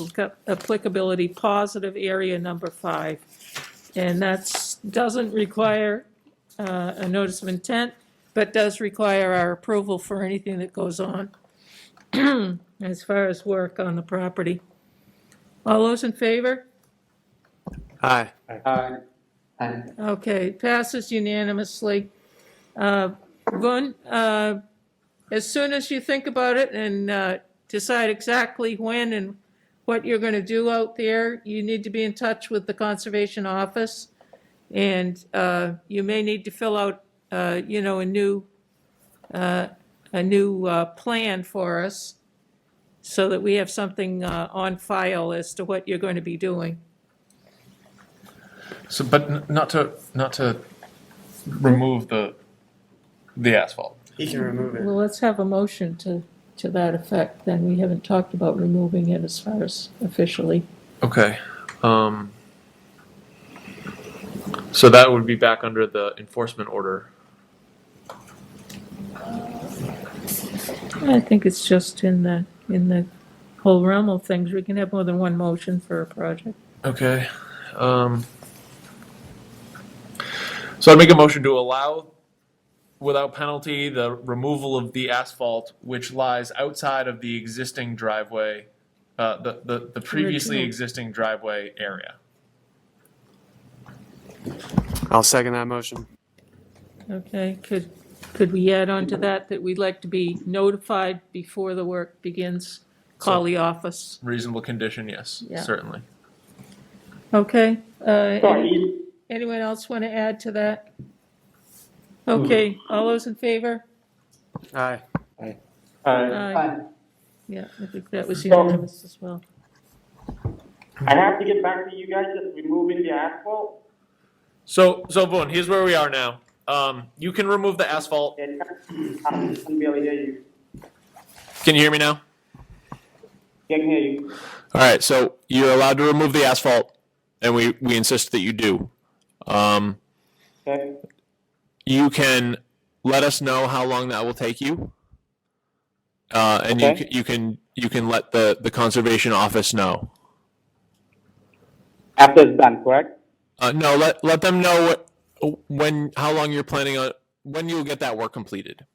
applicability positive area number 5. And that doesn't require a notice of intent, but does require our approval for anything that goes on as far as work on the property. All those in favor? Aye. Okay, passes unanimously. Gun, as soon as you think about it and decide exactly when and what you're going to do out there, you need to be in touch with the Conservation Office. And you may need to fill out, a new plan for us so that we have something on file as to what you're going to be doing. So, but not to remove the asphalt. He can remove it. Well, let's have a motion to that effect, then. We haven't talked about removing it as far as officially. Okay. So that would be back under the enforcement order. I think it's just in the whole realm of things. We can have more than one motion for a project. Okay. So I'd make a motion to allow, without penalty, the removal of the asphalt which lies outside of the existing driveway, the previously Original. existing driveway area. I'll second that motion. Okay, could we add on to that we'd like to be notified before the work begins? Call the office. Reasonable condition, yes, Yeah. certainly. Okay, Sorry, anyone else want to add to that? Okay, all those in favor? Aye. Aye. Yeah, I think that was unanimous as well. I have to get back to you guys just removing the asphalt. So Boone, here's where we are now. You can remove the asphalt. I can barely hear you. Can you hear me now? Can hear you. All right, so you're allowed to remove the asphalt, and we insist that you do. Okay. You can let us know how long that will take you, and Okay. you can let the conservation office know. After it's done, correct? No, let them know how long you're planning on, when you'll get that work completed.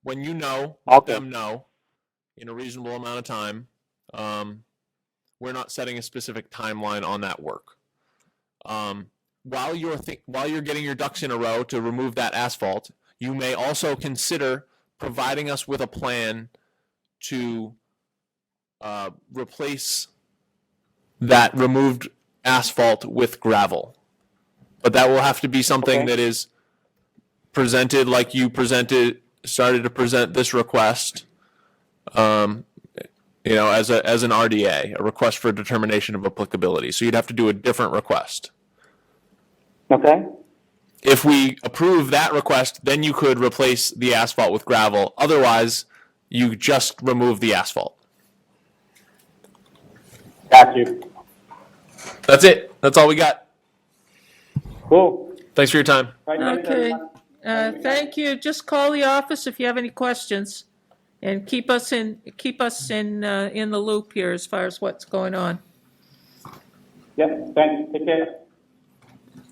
When you know, let Okay. them know in a reasonable amount of time. We're not setting a specific timeline on that work. While you're getting your ducks in a row to remove that asphalt, you may also consider providing us with a plan to replace that removed asphalt with gravel. But that will have to be something Okay. that is presented like you started to present this request, as an RDA, a request for determination of applicability. So you'd have to do a different request. Okay. If we approve that request, then you could replace the asphalt with gravel. Otherwise, you just remove the asphalt. Got you. That's it. That's all we got. Cool. Thanks for your time. Right, thanks, Okay. everyone. Thank you. Just call the office if you have any questions, and keep us in the loop here as far as what's going on. Yep, thanks. Take care.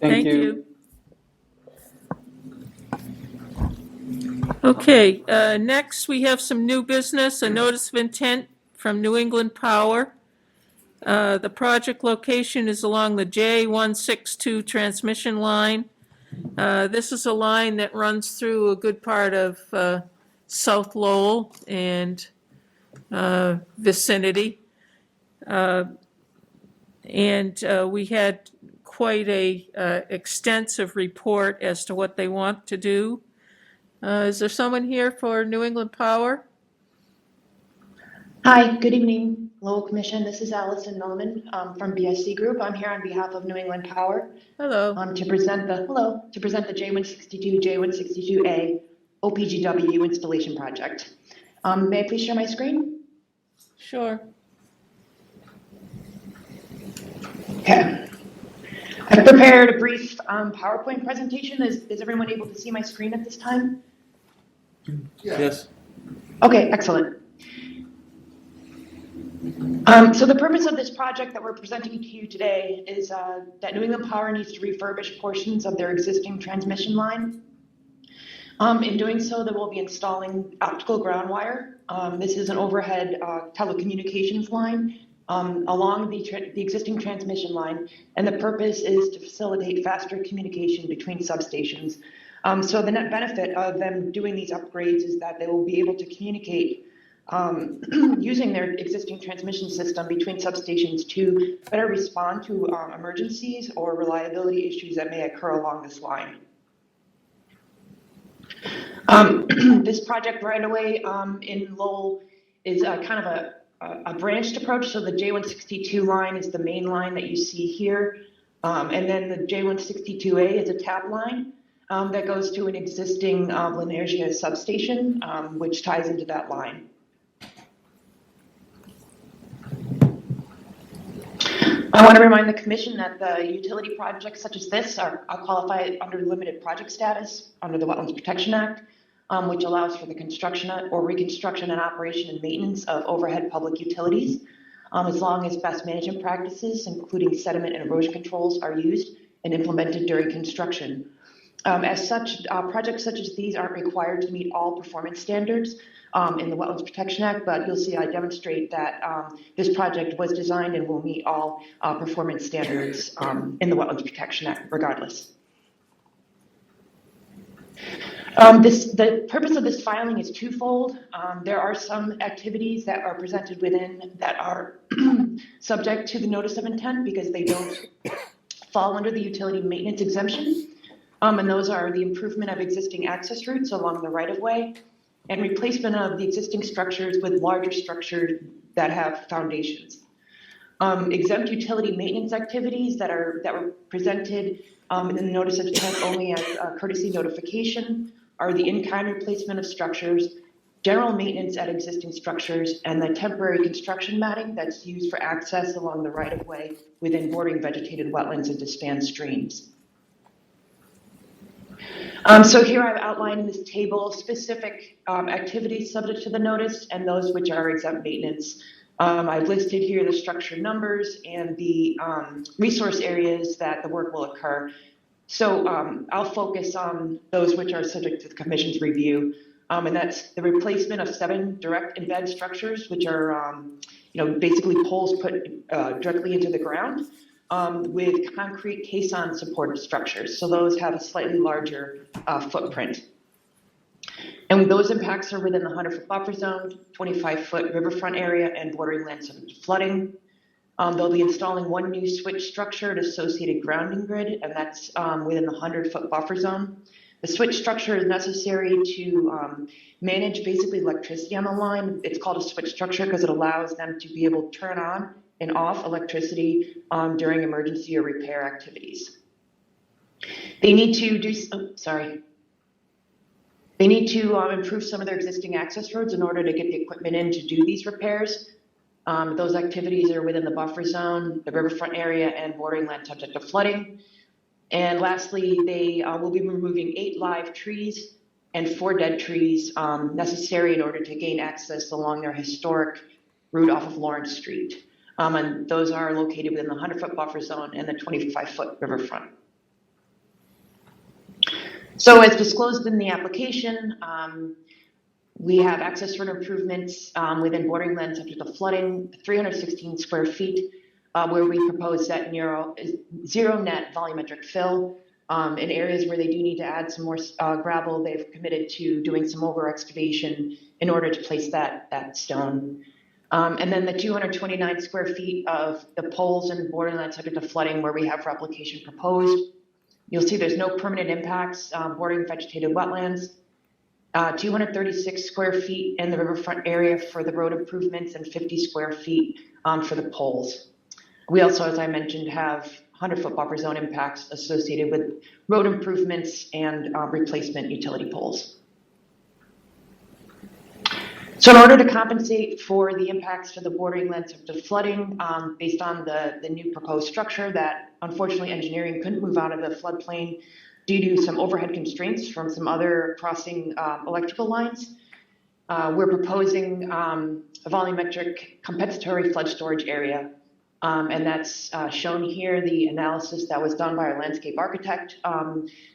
Thank you. Okay, next we have some new business, a notice of intent from New England Power. The project location is along the J162 transmission line. This is a line that runs through a good part of South Lowell and vicinity. And we had quite a extensive report as to what they want to do. Is there someone here for New England Power? Hi, good evening, Lowell Commission. This is Allison Millman from BSC Group. I'm here on behalf of New England Power. Hello. To present the J162, J162A OPGW installation project. May I please share my screen? Sure. Okay. I've prepared a brief PowerPoint presentation. Is everyone able to see my screen at this time? Yes. Okay, excellent. So the purpose of this project that we're presenting to you today is that New England Power needs to refurbish portions of their existing transmission line. In doing so, they will be installing optical ground wire. This is an overhead telecommunications line along the existing transmission line, and the purpose is to facilitate faster communication between substations. So the net benefit of them doing these upgrades is that they will be able to communicate using their existing transmission system between substations to better respond to emergencies or reliability issues that may occur along this line. This project right away in Lowell is kind of a branched approach. So the J162 line is the main line that you see here. And then the J162A is a tap line that goes to an existing Lanergia substation, which ties into that line. I want to remind the Commission that the utility projects such as this are qualified under limited project status under the Wetlands Protection Act, which allows for the construction or reconstruction and operation and maintenance of overhead public utilities, as long as best management practices, including sediment and erosion controls, are used and implemented during construction. As such, projects such as these aren't required to meet all performance standards in the Wetlands Protection Act, but you'll see I demonstrate that this project was designed and will meet all performance standards in the Wetlands Protection Act regardless. The purpose of this filing is twofold. There are some activities that are presented within that are subject to the notice of intent because they don't fall under the utility maintenance exemption. And those are the improvement of existing access routes along the right-of-way and replacement of the existing structures with larger structures that have foundations. Exempt utility maintenance activities that were presented in the notice of intent only as a courtesy notification are the in-kind replacement of structures, general maintenance at existing structures, and the temporary construction matting that's used for access along the right-of-way within bordering vegetated wetlands and to span streams. So here I've outlined in this table specific activities subject to the notice and those which are exempt maintenance. I've listed here the structure numbers and the resource areas that the work will occur. So I'll focus on those which are subject to the Commission's review, and that's the replacement of 7 direct embed structures, which are basically poles put directly into the ground with concrete caisson supported structures. So those have a slightly larger footprint. And those impacts are within the 100-foot buffer zone, 25-foot riverfront area, and bordering land subject to flooding. They'll be installing 1 new switch structure at associated grounding grid, and that's within the 100-foot buffer zone. The switch structure is necessary to manage basically electricity on the line. It's called a switch structure because it allows them to be able to turn on and off electricity during emergency or repair activities. They need to They need to improve some of their existing access roads in order to get the equipment in to do these repairs. Those activities are within the buffer zone, the riverfront area, and bordering land subject to flooding. And lastly, they will be removing 8 live trees and 4 dead trees necessary in order to gain access along their historic route off of Lawrence Street. And those are located within the 100-foot buffer zone and the 25-foot riverfront. So as disclosed in the application, we have access road improvements within bordering land subject to flooding, 316 square feet, where we propose zero net volumetric fill. In areas where they do need to add some more gravel, they've committed to doing some over excavation in order to place that stone. And then the 229 square feet of the poles and bordering land subject to flooding where we have replication proposed. You'll see there's no permanent impacts, bordering vegetated wetlands. 236 square feet in the riverfront area for the road improvements and 50 square feet for the poles. We also, as I mentioned, have 100-foot buffer zone impacts associated with road improvements and replacement utility poles. So in order to compensate for the impacts for the bordering land subject to flooding, based on the new proposed structure that unfortunately engineering couldn't move out of the floodplain due to some overhead constraints from some other crossing electrical lines, we're proposing a volumetric compensatory flood storage area. And that's shown here, the analysis that was done by our landscape architect,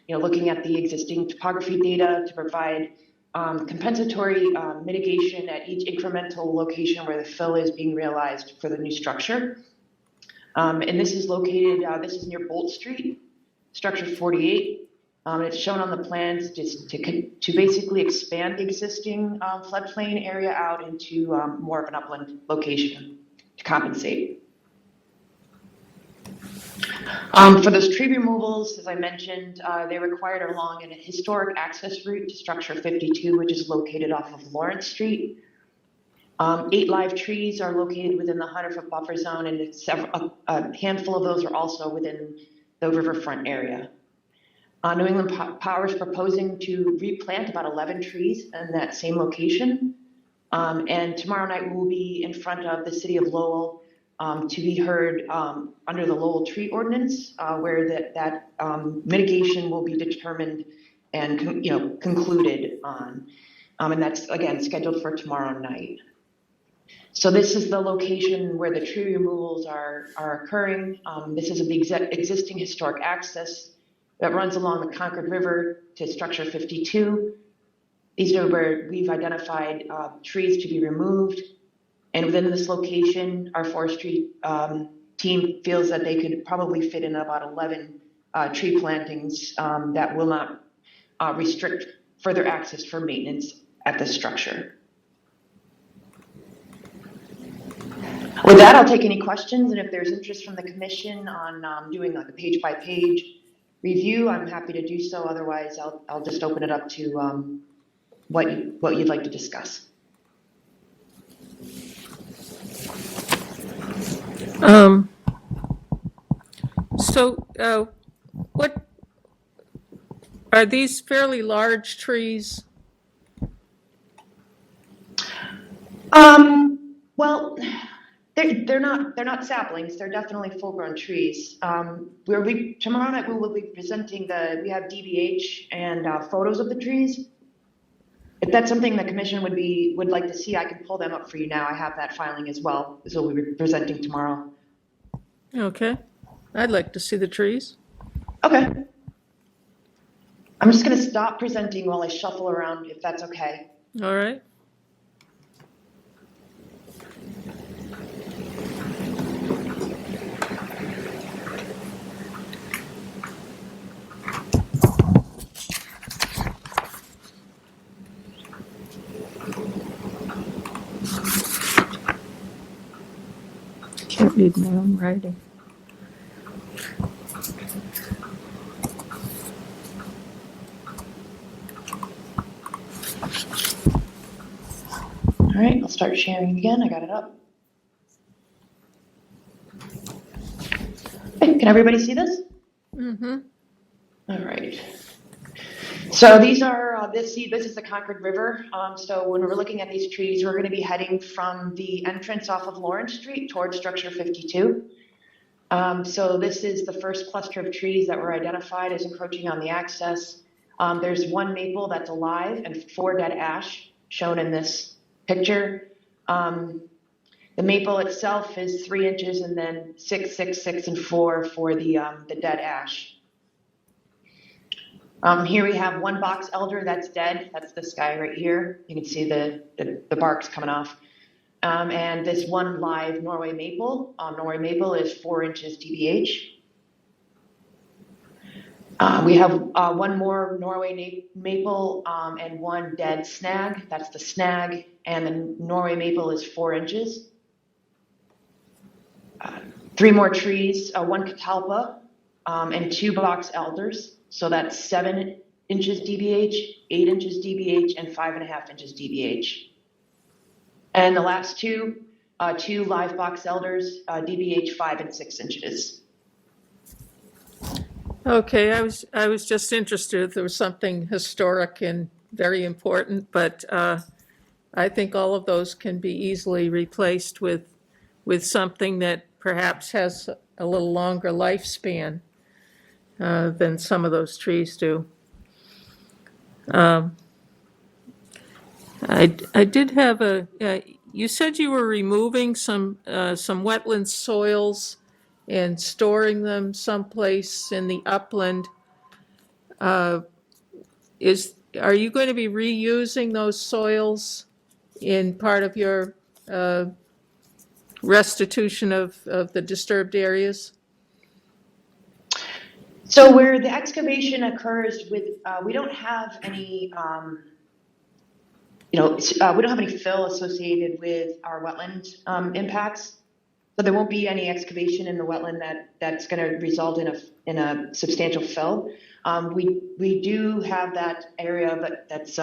looking at the existing topography data to provide compensatory mitigation at each incremental location where the fill is being realized for the new structure. And this is located, this is near Bolt Street, structure 48. It's shown on the plans just to basically expand the existing floodplain area out into more of an upland location to compensate. For those tree removals, as I mentioned, they required along a historic access route to structure 52, which is located off of Lawrence Street. 8 live trees are located within the 100-foot buffer zone, and a handful of those are also within the riverfront area. New England Power is proposing to replant about 11 trees in that same location. And tomorrow night we'll be in front of the city of Lowell to be heard under the Lowell Tree Ordinance, where that mitigation will be determined and concluded on. And that's, again, scheduled for tomorrow night. So this is the location where the tree removals are occurring. This is the existing historic access that runs along the Concord River to structure 52. These are where we've identified trees to be removed. And within this location, our forestry team feels that they could probably fit in about 11 tree plantings that will not restrict further access for maintenance at this structure. With that, I'll take any questions, and if there's interest from the commission on doing like a page-by-page review, I'm happy to do so. Otherwise, I'll just open it up to what you'd like to discuss. What are these fairly large trees? Well, They're not saplings. They're definitely full-grown trees. Tomorrow night we will be presenting we have DBH and photos of the trees. If that's something the commission would like to see, I can pull them up for you now. I have that filing as well, so we'll be presenting tomorrow. Okay. I'd like to see the trees. Okay. I'm just going to stop presenting while I shuffle around, if that's okay. All right. Can't read my own writing. All right, I'll start sharing again. I got it up. Okay, can everybody see this? Mm-hmm. All right. So these are, this is the Concord River. So when we're looking at these trees, we're going to be heading from the entrance off of Lawrence Street towards structure 52. So this is the first cluster of trees that were identified as encroaching on the access. There's one maple that's alive and 4 dead ash shown in this picture. The maple itself is 3 inches, and then 6, 6, 6, and 4 for the dead ash. Here we have 1 box elder that's dead. That's this guy right here. You can see the bark's coming off. And this 1 live Norway maple. Norway maple is 4 inches DBH. We have 1 more Norway maple and 1 dead snag. That's the snag. And the Norway maple is 4 inches. 3 more trees, 1 catalpa and 2 box elders. So that's 7 inches DBH, 8 inches DBH, and 5.5 inches DBH. And the last 2 live box elders, DBH 5 and 6 inches. Okay, I was just interested if there was something historic and very important, but I think all of those can be easily replaced with something that perhaps has a little longer lifespan than some of those trees do. I did have you said you were removing some wetland soils and storing them someplace in the upland. Are you going to be reusing those soils in part of your restitution of the disturbed areas? So where the excavation occurs we don't have any, we don't have any fill associated with our wetland impacts. So there won't be any excavation in the wetland that's going to result in a substantial fill. We do have that area that's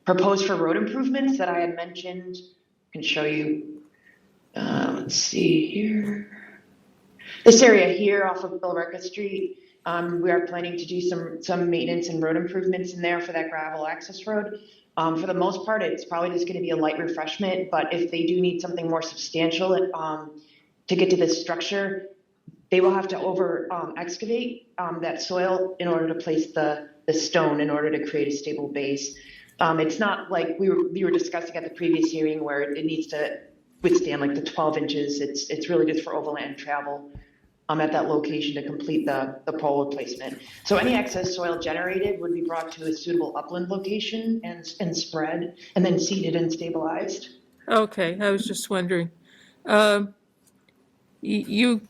proposed for road improvements that I had mentioned. I can show you. Let's see here. This area here off of Billerica Street, we are planning to do some maintenance and road improvements in there for that gravel access road. For the most part, it's probably just going to be a light refreshment, but if they do need something more substantial to get to this structure, they will have to excavate that soil in order to place the stone in order to create a stable base. It's not like we were discussing at the previous hearing where it needs to withstand like the 12 inches. It's really just for overland travel at that location to complete the pole replacement. So any excess soil generated would be brought to a suitable upland location and spread and then seeded and stabilized. Okay, I was just wondering. You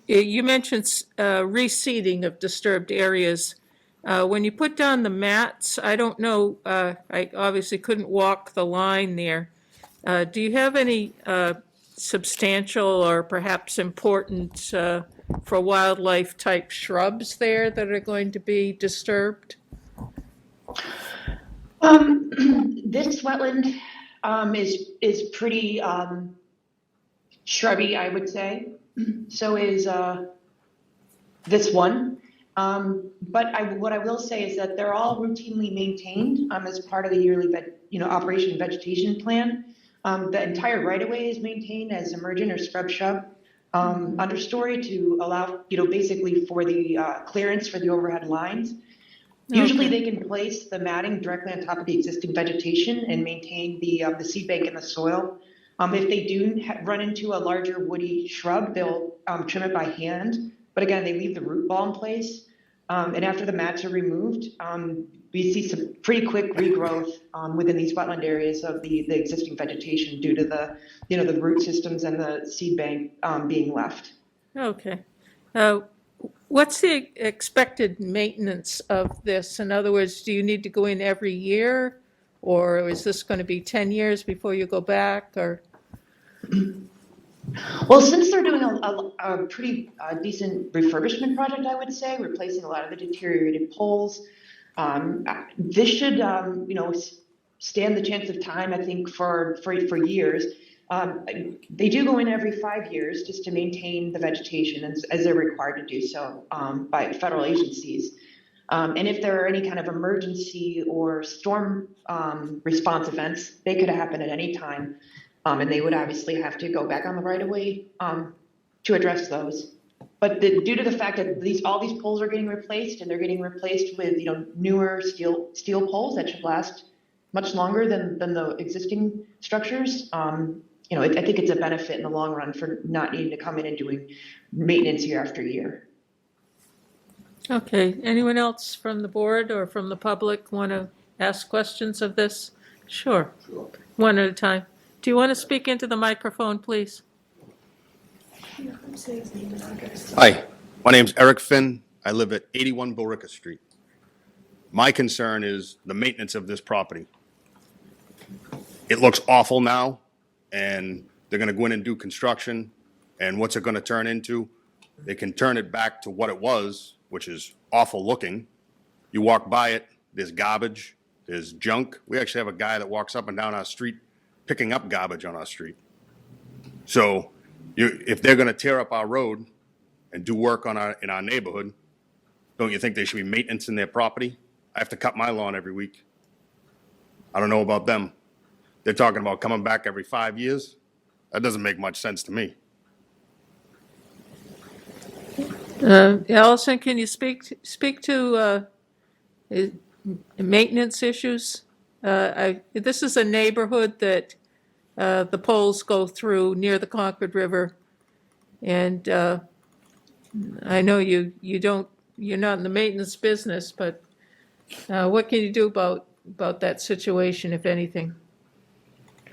mentioned reseeding of disturbed areas. When you put down the mats, I don't know, I obviously couldn't walk the line there. Do you have any substantial or perhaps important for wildlife type shrubs there that are going to be disturbed? This wetland is pretty shrubby, I would say. So is this one. But what I will say is that they're all routinely maintained as part of the yearly Operation Vegetation Plan. The entire right-of-way is maintained as emergent or scrub shrub understory to allow, basically for the clearance for the overhead lines. Usually they can place the matting directly on top of the existing vegetation and maintain the seed bank in the soil. If they do run into a larger woody shrub, they'll trim it by hand. But again, they leave the root ball in place. And after the mats are removed, we see some pretty quick regrowth within these wetland areas of the existing vegetation due to the root systems and the seed bank being left. Okay. What's the expected maintenance of this? In other words, do you need to go in every year? Or is this going to be 10 years before you go back? Or Well, since they're doing a pretty decent refurbishment project, I would say, replacing a lot of the deteriorated poles, this should, stand the chance of time, I think, for years. They do go in every 5 years just to maintain the vegetation as they're required to do so by federal agencies. And if there are any kind of emergency or storm response events, they could happen at any time. And they would obviously have to go back on the right-of-way to address those. But due to the fact that all these poles are getting replaced, and they're getting replaced with newer steel poles that should last much longer than the existing structures, I think it's a benefit in the long run for not needing to come in and doing maintenance year after year. okay, anyone else from the board or from the public want to ask questions of this? Sure, one at a time. Do you want to speak into the microphone, please? Hi, my name's Eric Finn. I live at 81 Billerica Street. My concern is the maintenance of this property. It looks awful now, and they're going to go in and do construction, and what's it going to turn into? They can turn it back to what it was, which is awful looking. You walk by it, there's garbage, there's junk. We actually have a guy that walks up and down our street picking up garbage on our street. So if they're going to tear up our road and do work in our neighborhood, don't you think they should be maintenance in their property? I have to cut my lawn every week. I don't know about them. They're talking about coming back every 5 years. That doesn't make much sense to me. Allison, can you speak to maintenance issues? This is a neighborhood that the poles go through near the Concord River, and I know you're not in the maintenance business, but what can you do about that situation, if anything?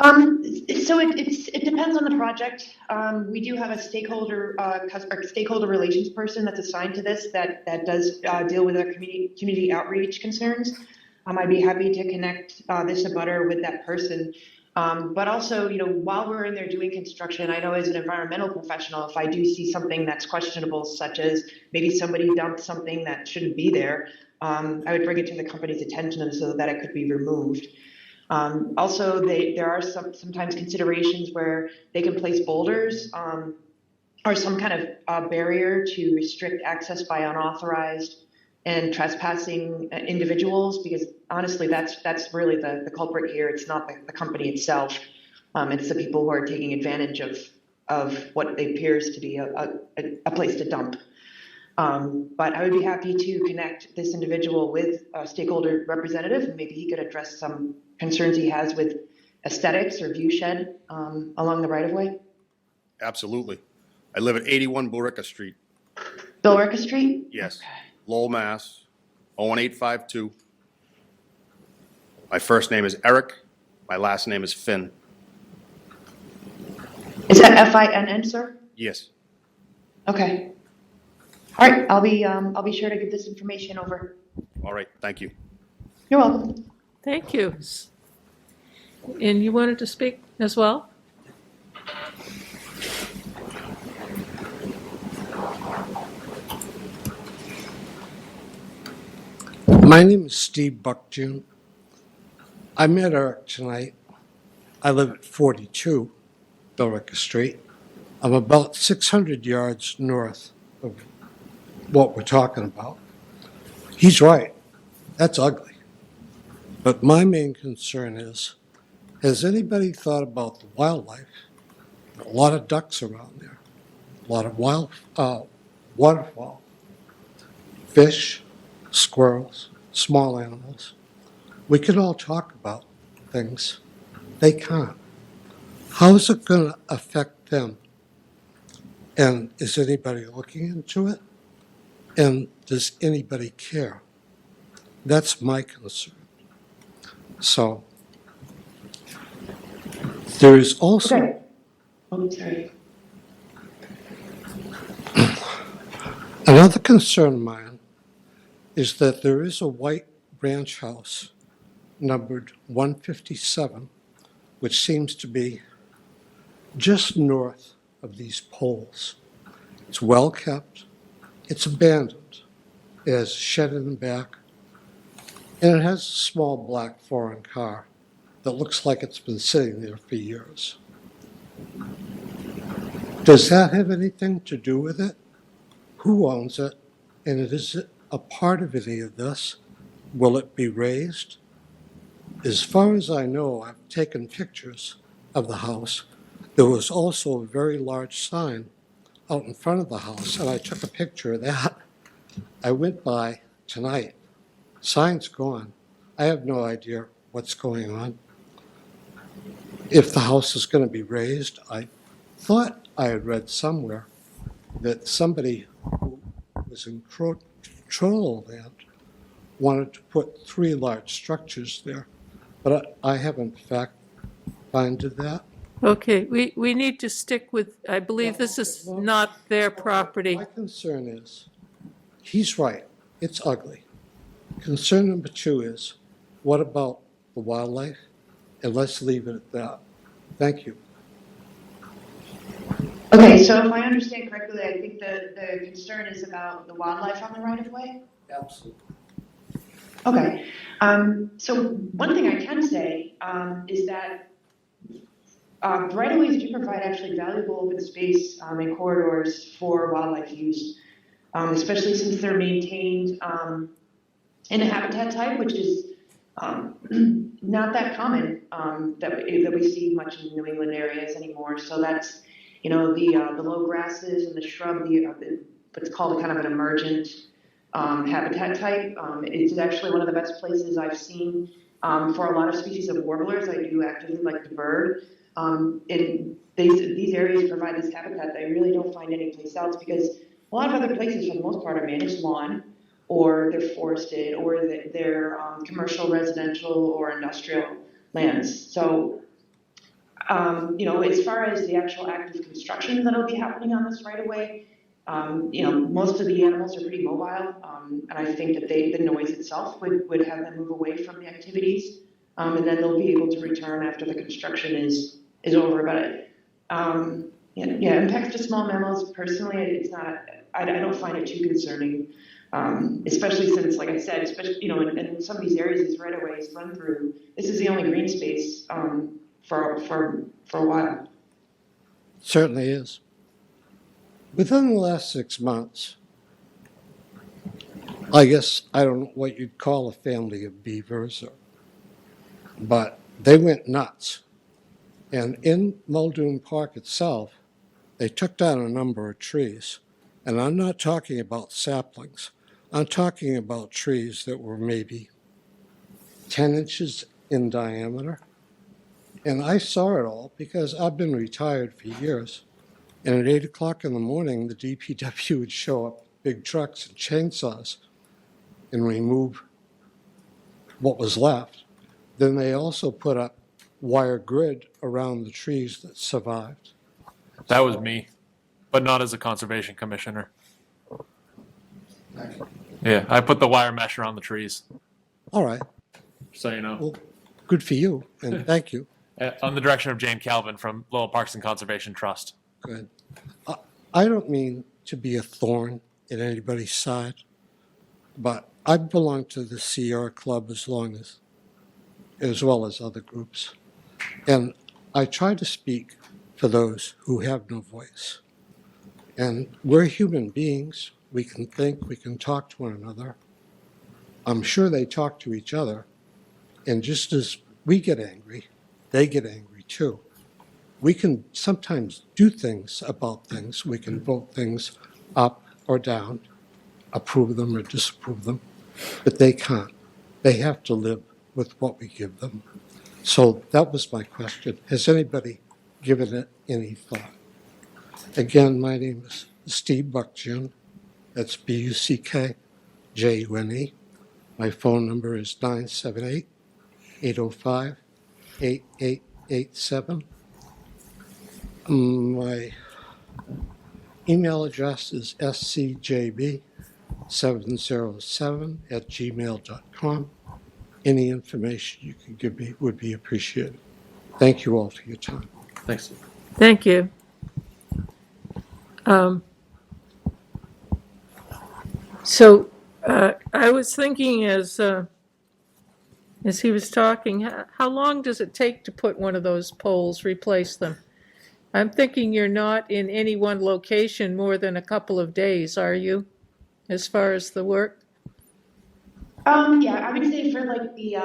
So it depends on the project. We do have a stakeholder relations person that's assigned to this that does deal with our community outreach concerns. I'd be happy to connect this abutter with that person. But also, while we're in there doing construction, I know as an environmental professional, if I do see something that's questionable, such as maybe somebody dumped something that shouldn't be there, I would bring it to the company's attention so that it could be removed. Also, there are sometimes considerations where they can place boulders or some kind of barrier to restrict access by unauthorized and trespassing individuals, because honestly, that's really the culprit here. It's not the company itself. It's the people who are taking advantage of what appears to be a place to dump. But I would be happy to connect this individual with a stakeholder representative, and maybe he could address some concerns he has with aesthetics or view shed along the right-of-way. Absolutely. I live at 81 Billerica Street. Billerica Street? Yes. Okay. Lowell, Mass. 01852. My first name is Eric. My last name is Finn. Is that F-I-N-N, sir? Yes. Okay. All right. I'll be sure to give this information over. All right. Thank you. You're welcome. Thank you. And you wanted to speak as well? My name is Steve Buckjune. I met Eric tonight. I live at 42 Billerica Street. I'm about 600 yards north of what we're talking about. He's right. That's ugly. But my main concern is Has anybody thought about the wildlife? A lot of ducks around there, a lot of waterfowl, fish, squirrels, small animals. We can all talk about things. They can't. How is it going to affect them? And is anybody looking into it? And does anybody care? That's my concern. So there is also Okay. Oh, sorry. another concern of mine is that there is a white ranch house numbered 157, which seems to be just north of these poles. It's well kept. It's abandoned. It has a shed in the back, and it has a small black foreign car that looks like it's been sitting there for years. Does that have anything to do with it? Who owns it? And is it a part of any of this? Will it be raised? As far as I know, I've taken pictures of the house. There was also a very large sign out in front of the house, and I took a picture of that. I went by tonight. Sign's gone. I have no idea what's going on. If the house is going to be raised, I thought I had read somewhere that somebody who was in control of land wanted to put 3 large structures there, but I haven't fact-finded that. Okay, we need to stick with, I believe this is not their property. My concern is, he's right, it's ugly. Concern number 2 is, what about the wildlife? And let's leave it at that. Thank you. Okay, so if I understand correctly, I think the concern is about the wildlife on the right of way? Absolutely. Okay, so one thing I can say is that right-of-ways do provide actually valuable open space and corridors for wildlife use, especially since they're maintained in a habitat type, which is not that common that we see much in New England areas anymore. So that's, the low grasses and the shrub, what's called kind of an emergent habitat type. It's actually one of the best places I've seen for a lot of species of warblers. I do actively like the bird. And these areas provide this habitat that I really don't find anyplace else, because a lot of other places, for the most part, are managed lawn, or they're forested, or they're commercial, residential, or industrial lands. So, as far as the actual active construction that'll be happening on this right of way, most of the animals are pretty mobile, and I think that the noise itself would have them move away from the activities, and then they'll be able to return after the construction is over. But impacts to small mammals, personally, it's not. I don't find it too concerning, especially since, like I said, in some of these areas, these right-of-ways run through. This is the only green space for a while. Certainly is. Within the last 6 months, I guess I don't know what you'd call a family of beavers, but they went nuts. And in Muldoon Park itself, they took down a number of trees. And I'm not talking about saplings. I'm talking about trees that were maybe 10 inches in diameter. And I saw it all because I've been retired for years. And at 8 o'clock in the morning, the DPW would show up, big trucks and chainsaws, and remove what was left. Then they also put up wire grid around the trees that survived. That was me, but not as a conservation commissioner. Yeah, I put the wire mesh around the trees. All right. So you know. Well, good for you, and thank you. On the direction of Jane Calvin from Lowell Parks and Conservation Trust. Good. I don't mean to be a thorn in anybody's side, but I've belonged to the Sierra Club as well as other groups. And I try to speak for those who have no voice. And we're human beings. We can think, we can talk to one another. I'm sure they talk to each other. And just as we get angry, they get angry too. We can sometimes do things about things. We can vote things up or down, approve them or disapprove them, but they can't. They have to live with what we give them. So that was my question. Has anybody given it any thought? Again, my name is Steve Buckjun. That's Buckjune. My phone number is 978-805-8887. My email address is scjb707@gmail.com. Any information you can give me would be appreciated. Thank you all for your time. Thanks. Thank you. So I was thinking as he was talking, how long does it take to put one of those poles, replace them? I'm thinking you're not in any one location more than a couple of days, are you, as far as the work? Yeah, I would say for like the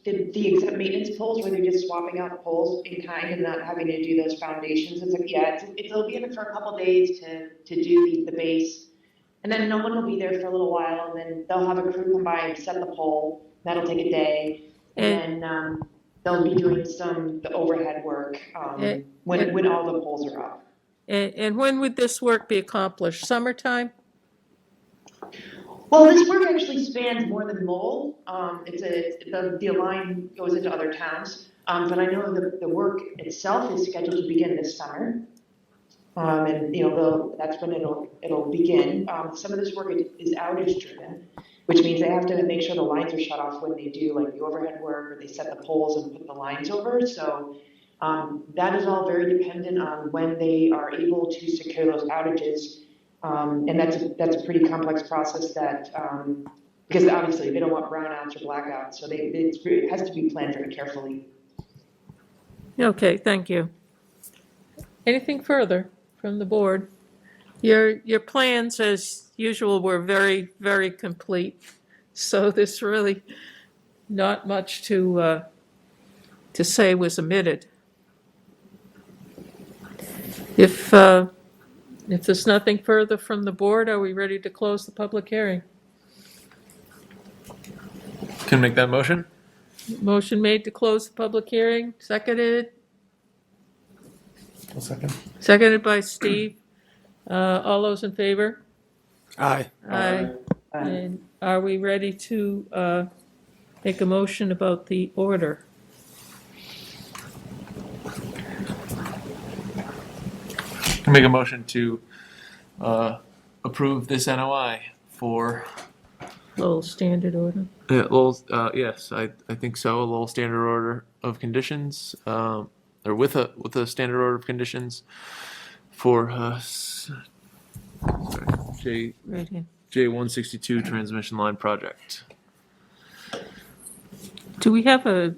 exempt maintenance poles, where they're just swapping out the poles in kind and not having to do those foundations, it's like, yeah, it'll be in it for a couple days to do the base. And then no one will be there for a little while, and then they'll have a crew come by and set the pole. That'll take a day. And then they'll be doing the overhead work when all the poles are up. And when would this work be accomplished? Summertime? Well, this work actually spans more than Lowell. The line goes into other towns, but I know the work itself is scheduled to begin this summer. And that's when it'll begin. Some of this work is outage driven, which means they have to make sure the lines are shut off when they do like the overhead work, or they set the poles and put the lines over. So that is all very dependent on when they are able to secure those outages. And that's a pretty complex process because obviously they don't want brownouts or blackouts, so it has to be planned very carefully. Okay, thank you. Anything further from the board? Your plans, as usual, were very, very complete, so there's really not much to say was omitted. If there's nothing further from the board, are we ready to close the public hearing? Can I make that motion? Motion made to close the public hearing, seconded? A second. Seconded by Steve. All those in favor? Aye. Aye. And are we ready to make a motion about the order? Can I make a motion to approve this NOI for Little standard order. yes, I think so. A little standard order of conditions, or with a standard order of conditions for Right here. J162 transmission line project. Do we have a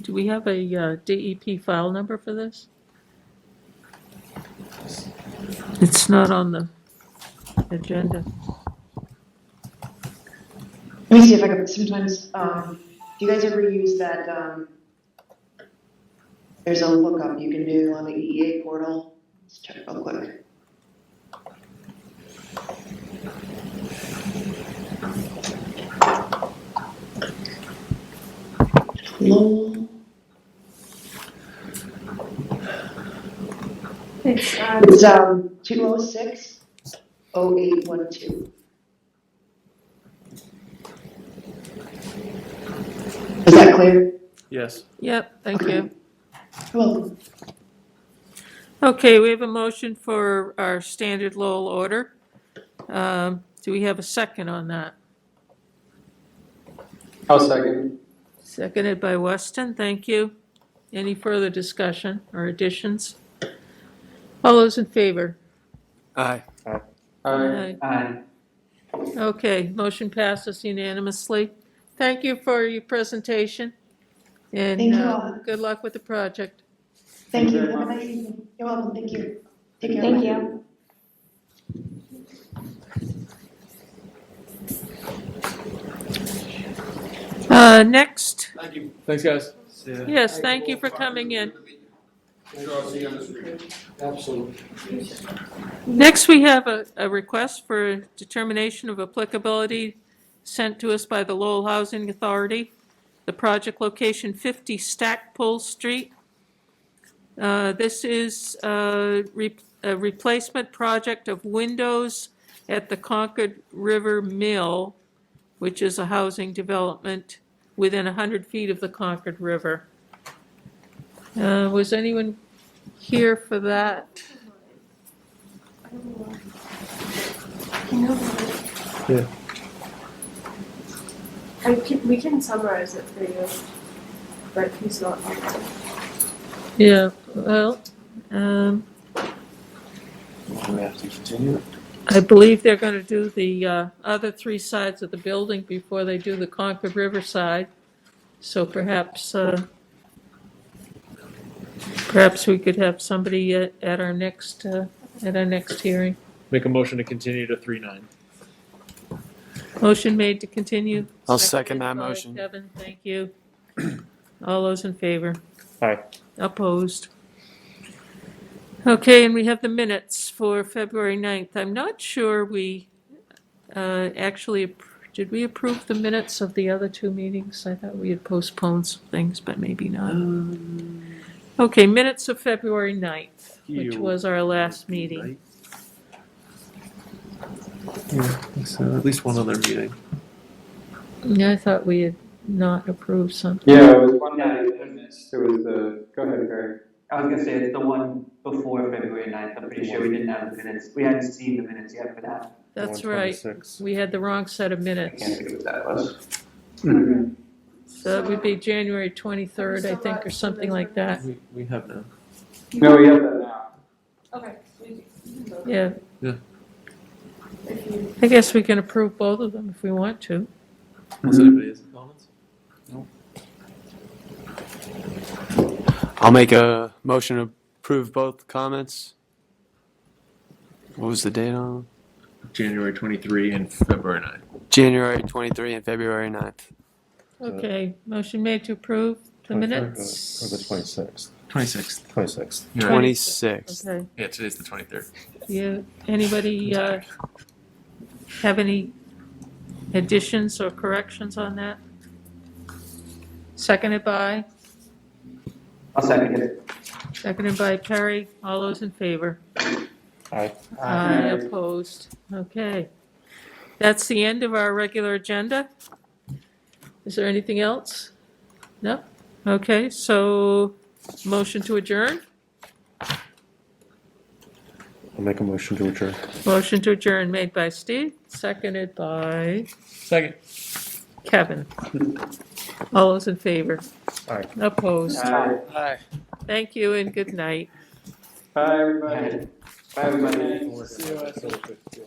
DEP file number for this? It's not on the agenda. Let me see if I can. Sometimes, do you guys ever use that? There's a lookup you can do on the EEA portal. Let's check real quick. Lowell. It's 206-0812. Is that clear? Yes. Yep, thank you. You're welcome. Okay, we have a motion for our standard Lowell order. Do we have a second on that? I'll second. Seconded by Weston, thank you. Any further discussion or additions? All those in favor? Aye. Aye. Okay, motion passes unanimously. Thank you for your presentation, and Thank you all. good luck with the project. Thank you. Have a nice evening. You're welcome. Thank you. Take care. Thank you. Next, Thank you. Thanks, guys. Yes, thank you for coming in. Absolutely. Next, we have a request for determination of applicability sent to us by the Lowell Housing Authority. The project location 50 Stackpole Street. This is a replacement project of windows at the Concord River Mill, which is a housing development within 100 feet of the Concord River. Was anyone here for that? Yeah. We can summarize it for you, but he's not here. Yeah, well, Do we have to continue it? I believe they're going to do the other three sides of the building before they do the Concord River side. So perhaps we could have somebody at our next hearing. Make a motion to continue to 3/9. Motion made to continue. I'll second Seconded that by motion. Kevin, thank you. All those in favor? Aye. Opposed? Okay, and we have the minutes for February 9th. I'm not sure we actually, did we approve the minutes of the other two meetings? I thought we had postponed some things, but maybe not. Okay, minutes of February 9th, which was our last meeting. Yeah, I think so. At least one other meeting. Yeah, I thought we had not approved something. Yeah, it was one that I missed. It was the, go ahead, Barry. I was gonna say it's the one before February 9th. I'm pretty sure we didn't have the minutes. We hadn't seen the minutes yet for that. That's right. 126. We had the wrong set of I minutes. can't think of what that was. So it would be January 23rd, I think, or something like that. We have now. No, we have that now. Okay. Yeah. Yeah. I guess we can approve both of them if we want to. Does anybody have comments? I'll make a motion to approve both comments. What was the date on? January 23 and February 9. January 23 and February 9th. Okay, motion made to approve the minutes. Or the 26th. 26th. 26th. Yeah. 26th. Okay, Yeah, today's the 23rd. anybody have any additions or corrections on that? Seconded by? I'll second it. Seconded by Perry. All those in favor? Aye. Aye, opposed. Okay. That's the end of our regular agenda. Is there anything else? No? Okay, so motion to adjourn? I'll make a motion to adjourn. Motion to adjourn made by Steve, seconded by Second. Kevin. All those in favor? Aye. Opposed? Aye. Thank you and good night. Bye, everybody. Bye, everybody. See you.